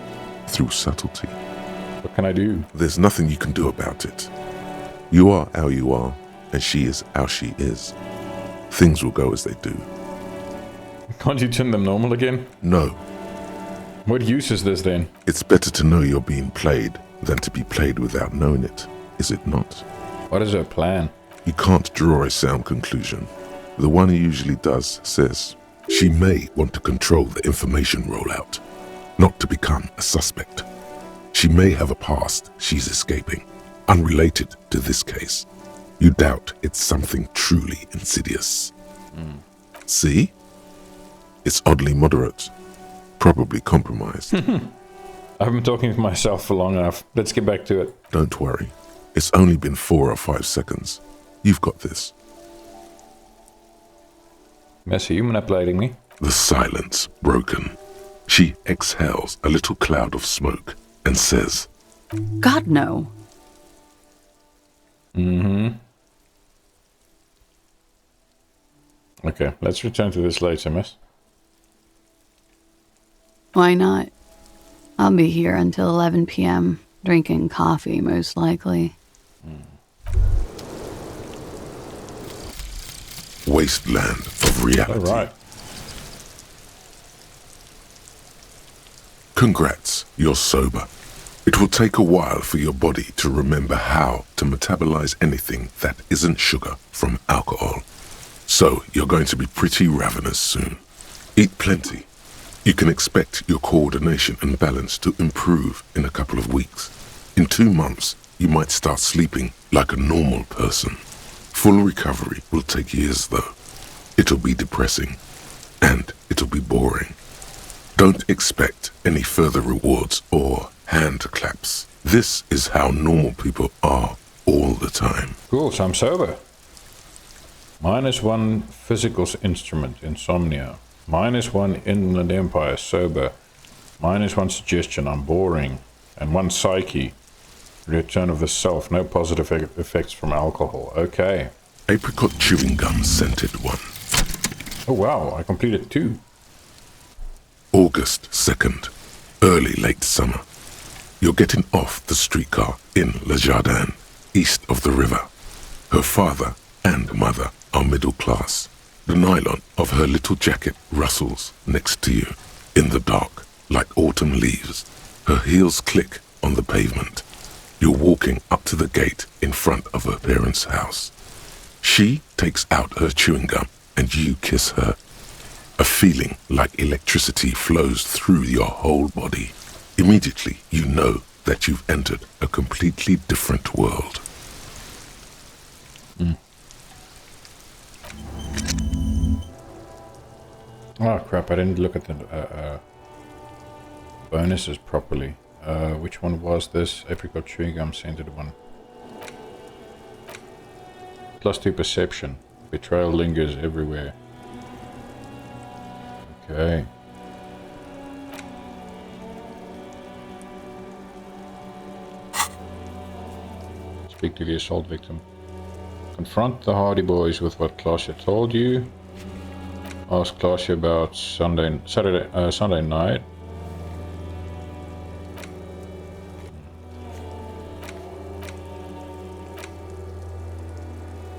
Through subtlety. What can I do? There's nothing you can do about it. You are how you are, and she is how she is. Things will go as they do. Can't you turn them normal again? No, What use is this then? it's better to know you're being played than to be played without knowing it, is it not? What is her plan? You can't draw a sound conclusion. The one who usually does says, she may want to control the information rollout, not to become a suspect. She may have a past she's escaping, unrelated to this case. You doubt it's something truly insidious. See? It's oddly moderate, probably compromised. I've been talking to myself for long enough. Let's get back to it. Don't worry. It's only been 4 or 5 seconds. You've got this. Miss, are you manipulating me? The silence broken. She exhales a little cloud of smoke and says, God, no. Okay, let's return to this later, miss. Why not? I'll be here until 11 p.m., drinking coffee, most likely. wasteland of reality. All right. Congrats, you're sober. It will take a while for your body to remember how to metabolize anything that isn't sugar from alcohol. So you're going to be pretty ravenous soon. Eat plenty. You can expect your coordination and balance to improve in a couple of weeks. In 2 months, you might start sleeping like a normal person. Full recovery will take years though. It'll be depressing. And it'll be boring. Don't expect any further rewards or hand claps. This is how normal people are all the time. Cool, so I'm sober. -1 physical instrument, insomnia. -1 Inland Empire, sober. -1 suggestion, I'm boring. And 1 psyche, return of the self, no positive effects from alcohol. Okay. Apricot chewing gum scented 1. Oh wow, I completed 2. August 2nd, early late summer. You're getting off the streetcar in Le Jardin, east of the river. Her father and mother are middle class. The nylon of her little jacket rustles next to you, in the dark, like autumn leaves. Her heels click on the pavement. You're walking up to the gate in front of her parents' house. She takes out her chewing gum and you kiss her. A feeling like electricity flows through your whole body. Immediately, you know that you've entered a completely different world. Oh crap, I didn't look at the bonuses properly. Which one was this? Apricot chewing gum scented 1. +2 perception. Betrayal lingers everywhere. Okay. Speak to the assault victim. Confront the Hardie Boys with what Klasha told you. Ask Klasha about Sunday night.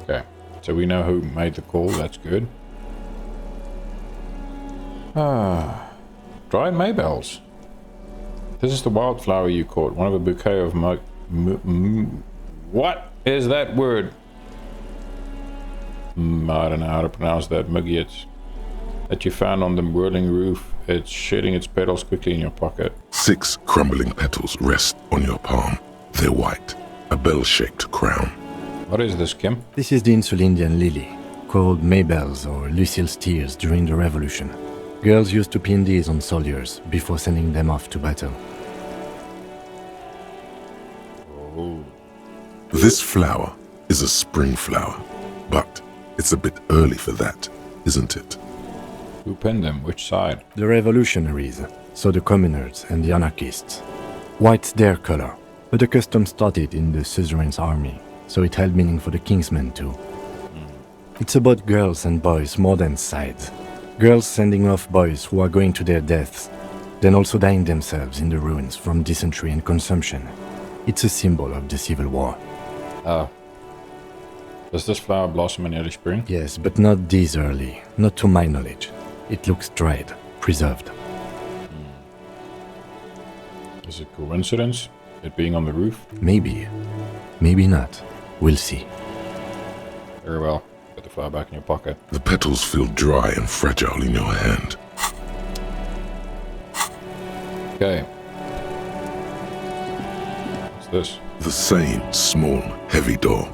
Okay. So we know who made the call, that's good. Dried maybells. This is the wildflower you caught, one of a bouquet of what is that word? I don't know how to pronounce that. Mugiet. That you found on the whirling roof. It's shedding its petals quickly in your pocket. 6 crumbling petals rest on your palm. They're white, a bell-shaped crown. What is this, Kim? This is the Insulindian lily, called Maybells or Lucille's tears during the Revolution. Girls used to pin these on soldiers before sending them off to battle. Oh. This flower is a spring flower, but it's a bit early for that, isn't it? Who pinned them? Which side? The revolutionaries, so the communards and the anarchists. White's their color, but the custom started in the suzerain's army, so it held meaning for the kingsmen too. It's about girls and boys more than sides. Girls sending off boys who are going to their deaths, then also dying themselves in the ruins from dysentery and consumption. It's a symbol of the civil war. Oh. Does this flower blossom in early spring? Yes, but not this early, not to my knowledge. It looks dried, preserved. Is it coincidence? It being on the roof? Maybe. Maybe not. We'll see. Very well. Put the flower back in your pocket. The petals feel dry and fragile in your hand. Okay. What's this? The same small, heavy door.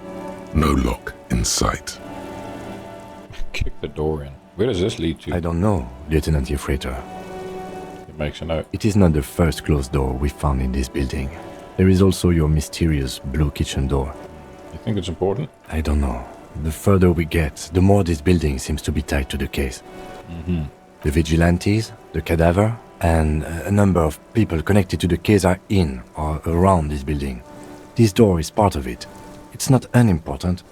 No lock in sight. Kick the door in. Where does this lead to? I don't know, Lieutenant Yefreiter. It makes a note. It is not the first closed door we found in this building. There is also your mysterious blue kitchen door. You think it's important? I don't know. The further we get, the more this building seems to be tied to the case. The vigilantes, the cadaver, and a number of people connected to the case are in or around this building. This door is part of it. It's not unimportant.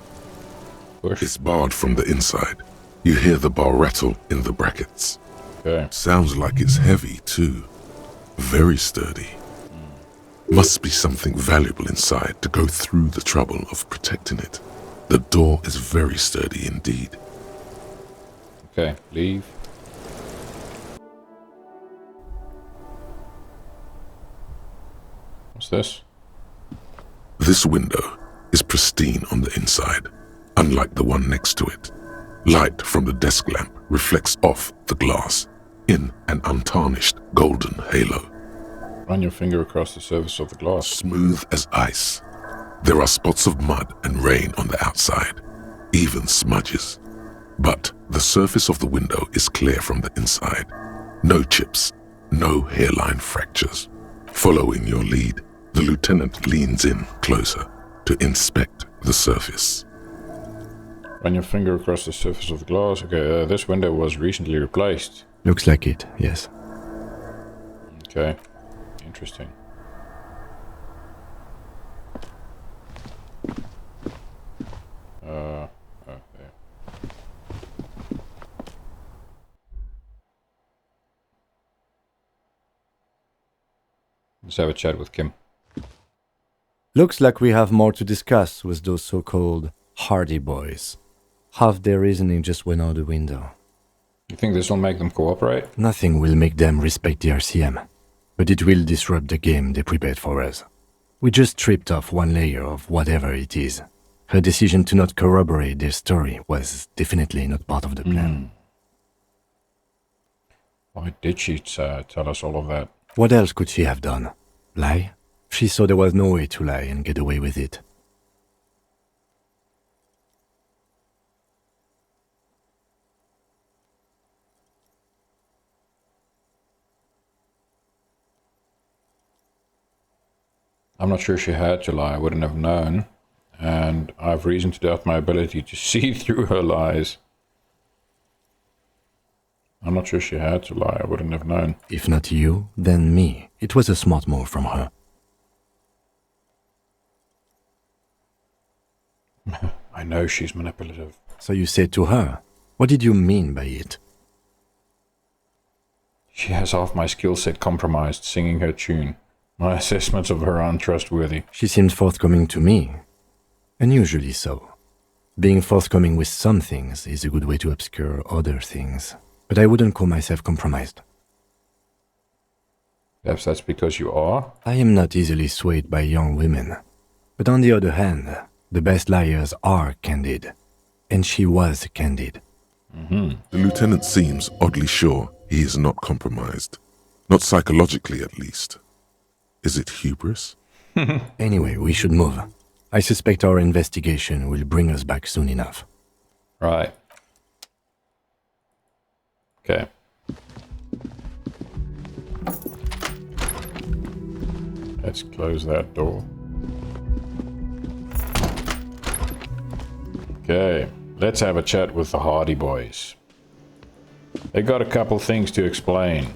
Push. It's barred from the inside. You hear the bar rattle in the brackets. Okay. Sounds like it's heavy, too. Very sturdy. Must be something valuable inside to go through the trouble of protecting it. The door is very sturdy indeed. Okay, leave. What's this? This window is pristine on the inside, unlike the one next to it. Light from the desk lamp reflects off the glass in an untarnished golden halo. Run your finger across the surface of the glass. Smooth as ice. There are spots of mud and rain on the outside, even smudges. But the surface of the window is clear from the inside. No chips, no hairline fractures. Following your lead, the lieutenant leans in closer to inspect the surface. Run your finger across the surface of the glass. Okay, this window was recently replaced. Looks like it, yes. Okay, interesting. Oh, there. Let's have a chat with Kim. Looks like we have more to discuss with those so-called Hardie Boys. Half their reasoning just went out the window. You think this will make them cooperate? Nothing will make them respect the RCM, but it will disrupt the game they prepared for us. We just stripped off one layer of whatever it is. Her decision to not corroborate their story was definitely not part of the plan. Why did she tell us all of that? What else could she have done? Lie? She saw there was no way to lie and get away with it. I'm not sure she had to lie. I wouldn't have known. And I have reason to doubt my ability to see through her lies. I'm not sure she had to lie. I wouldn't have known. If not you, then me. It was a smart move from her. I know she's manipulative. So you said to her, what did you mean by it? She has half my skill set compromised singing her tune. My assessments of her are untrustworthy. She seemed forthcoming to me. Unusually so. Being forthcoming with some things is a good way to obscure other things, but I wouldn't call myself compromised. Perhaps that's because you are? I am not easily swayed by young women. But on the other hand, the best liars are candid. And she was candid. The lieutenant seems oddly sure he is not compromised. Not psychologically, at least. Is it hubris? Anyway, we should move. I suspect our investigation will bring us back soon enough. Right. Okay. Let's close that door. Okay, let's have a chat with the Hardie Boys. They got a couple things to explain.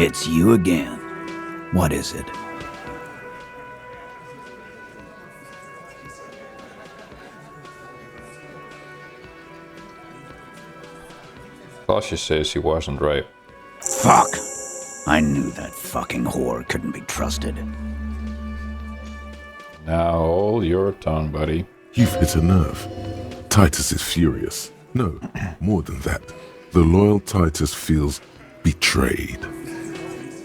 It's you again. What is it? Tasha says he wasn't right. Fuck! I knew that fucking whore couldn't be trusted. Now hold your tongue, buddy. You've hit a nerve. Titus is furious. No, more than that. The loyal Titus feels betrayed.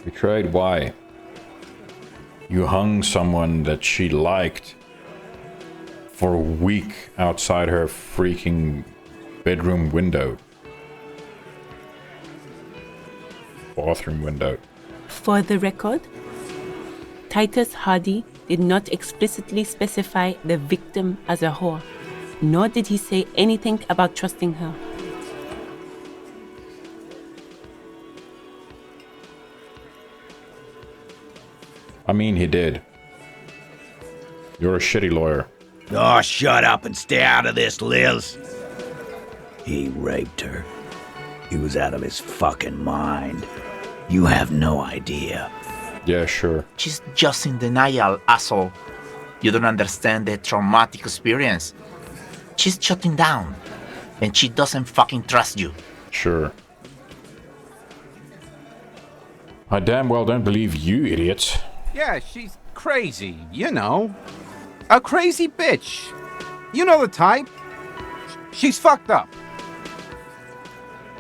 Betrayed? Why? You hung someone that she liked for a week outside her freaking bedroom window. Bathroom window. For the record, Titus Hardie did not explicitly specify the victim as a whore, nor did he say anything about trusting her. I mean, he did. You're a shitty lawyer. Oh, shut up and stay out of this, Liz. He raped her. He was out of his fucking mind. You have no idea. Yeah, sure. She's just in denial, asshole. You don't understand the traumatic experience. She's shutting down. And she doesn't fucking trust you. Sure. I damn well don't believe you, idiots. Yeah, she's crazy, you know. A crazy bitch. You know the type. She's fucked up.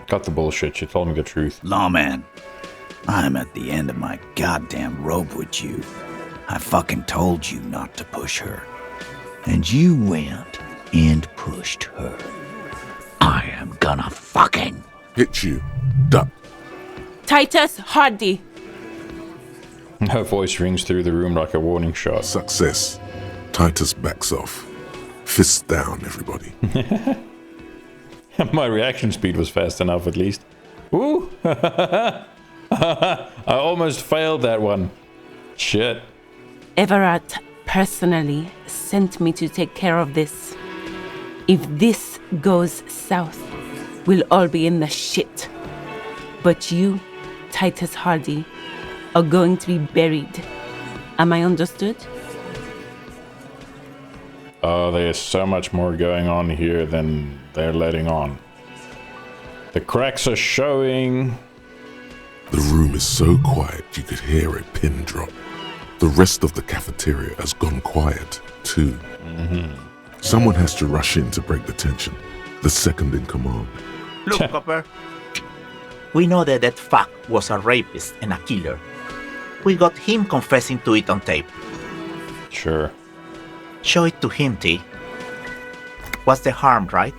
Cut the bullshit. She told me the truth. Lawman, I'm at the end of my goddamn rope with you. I fucking told you not to push her. And you went and pushed her. I am gonna fucking hit you. Duck. Titus Hardie. Her voice rings through the room like a warning shot. Success. Titus backs off. Fists down, everybody. My reaction speed was fast enough, at least. Ooh! I almost failed that one. Shit. Everard personally sent me to take care of this. If this goes south, we'll all be in the shit. But you, Titus Hardie, are going to be buried. Am I understood? There's so much more going on here than they're letting on. The cracks are showing. The room is so quiet you could hear a pin drop. The rest of the cafeteria has gone quiet, too. Someone has to rush in to break the tension. The second in command. Look, Copper. We know that that fuck was a rapist and a killer. We got him confessing to it on tape. Sure. Show it to him, T. What's the harm, right?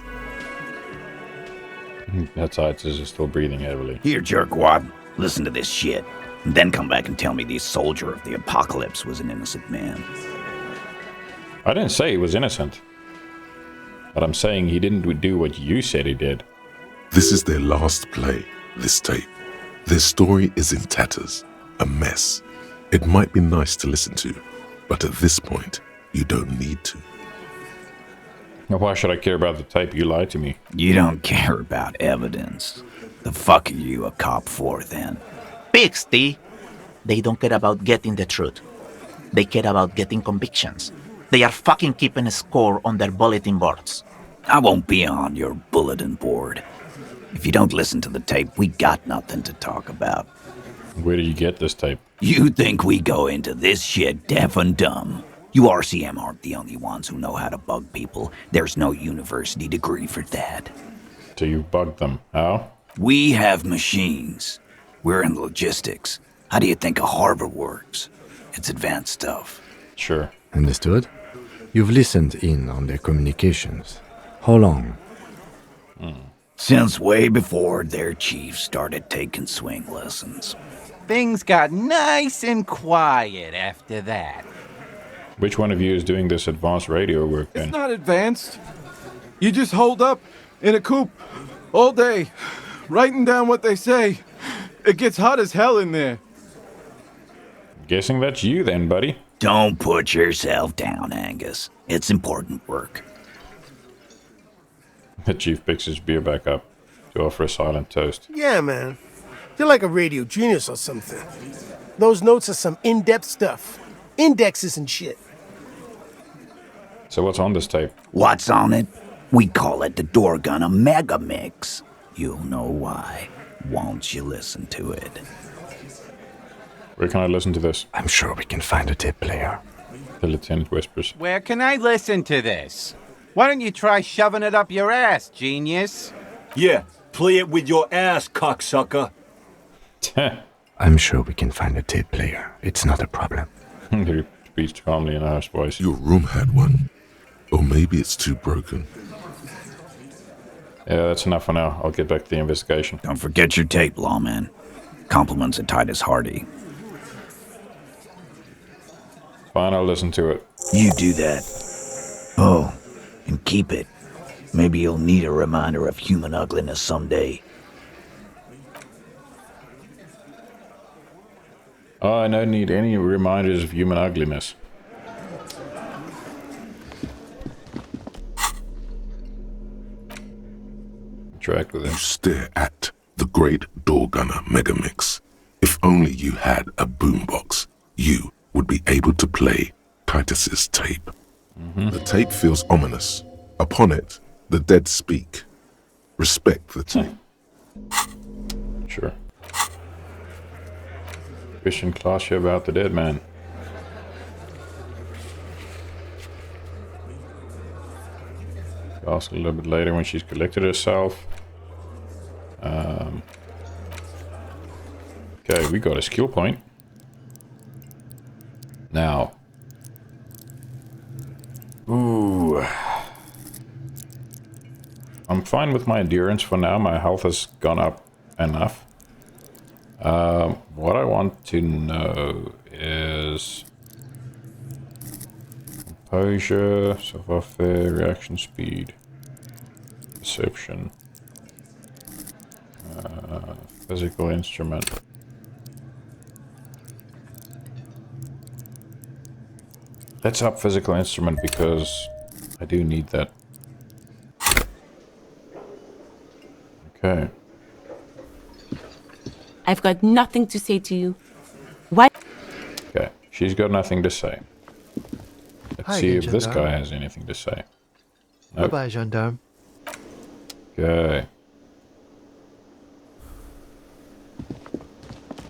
That's Titus is still breathing heavily. Here, jerkwad. Listen to this shit. And then come back and tell me the soldier of the apocalypse was an innocent man. I didn't say he was innocent. But I'm saying he didn't do what you said he did. This is their last play, this tape. Their story is in tatters. A mess. It might be nice to listen to, but at this point, you don't need to. Now why should I care about the tape? You lied to me. You don't care about evidence. The fuck are you a cop for, then? Pigs, T. They don't care about getting the truth. They care about getting convictions. They are fucking keeping a score on their bulletin boards. I won't be on your bulletin board. If you don't listen to the tape, we got nothing to talk about. Where did you get this tape? You think we go into this shit deaf and dumb? You RCM aren't the only ones who know how to bug people. There's no university degree for that. So you bugged them. How? We have machines. We're in logistics. How do you think a harbor works? It's advanced stuff. Sure. Understood? You've listened in on their communications. How long? Since way before their chief started taking swing lessons. Things got nice and quiet after that. Which one of you is doing this advanced radio work then? It's not advanced. You just hold up in a coop all day, writing down what they say. It gets hot as hell in there. Guessing that's you then, buddy. Don't put yourself down, Angus. It's important work. The chief picks his beer back up to offer a silent toast. Yeah, man. You're like a radio genius or something. Those notes are some in-depth stuff. Indexes and shit. So what's on this tape? What's on it? We call it the Door Gunner Mega Mix. You'll know why. Won't you listen to it? Where can I listen to this? I'm sure we can find a tape player. The lieutenant whispers. Where can I listen to this? Why don't you try shoving it up your ass, genius? Yeah, play it with your ass, cocksucker. I'm sure we can find a tape player. It's not a problem. He speaks calmly in a harsh voice. Your room had one. Or maybe it's too broken. Yeah, that's enough for now. I'll get back to the investigation. Don't forget your tape, lawman. Compliments of Titus Hardie. Fine, I'll listen to it. You do that. Oh, and keep it. Maybe you'll need a reminder of human ugliness someday. Oh, I don't need any reminders of human ugliness. Interact with him. You stare at the great Door Gunner Megamix. If only you had a boombox, you would be able to play Titus's tape. The tape feels ominous. Upon it, the dead speak. Respect the tape. Sure. Christian Clausia about the dead man. Ask a little bit later when she's collected herself. Okay, we got a skill point. Now. Ooh. I'm fine with my endurance for now. My health has gone up enough. What I want to know is composure, savoir-faire, reaction speed, perception, physical instrument. Let's up physical instrument because I do need that. Okay. I've got nothing to say to you. What? Okay, she's got nothing to say. Let's Hi see again, if this gendarme. guy has anything to say. Nope. Bye-bye, gendarme. Okay.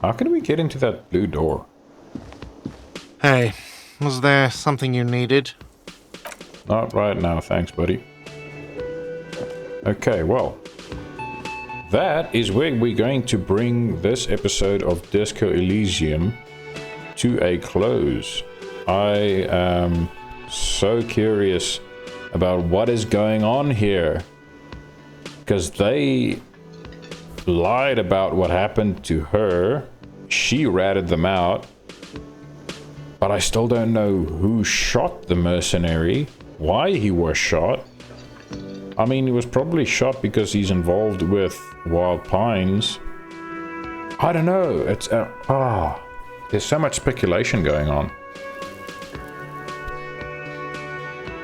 How can we get into that blue door? Hey, was there something you needed? Not right now, thanks, buddy. Okay, well. That is where we're going to bring this episode of Disco Elysium to a close. I am so curious about what is going on here. Because they lied about what happened to her. She ratted them out. But I still don't know who shot the mercenary, why he was shot. I mean, he was probably shot because he's involved with Wild Pines. I don't know. It's there's so much speculation going on.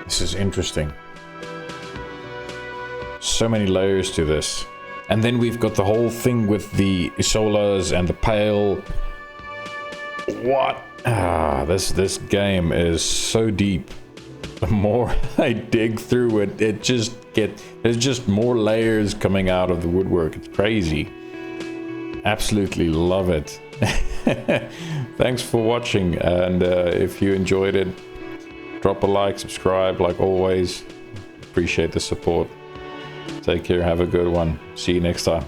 This is interesting. So many layers to this. And then we've got the whole thing with the Isolas and the Pale. What? This game is so deep. The more I dig through it, there's just more layers coming out of the woodwork. It's crazy. Absolutely love it. Thanks for watching, and if you enjoyed it, drop a like, subscribe like always. Appreciate the support. Take care, have a good one. See you next time.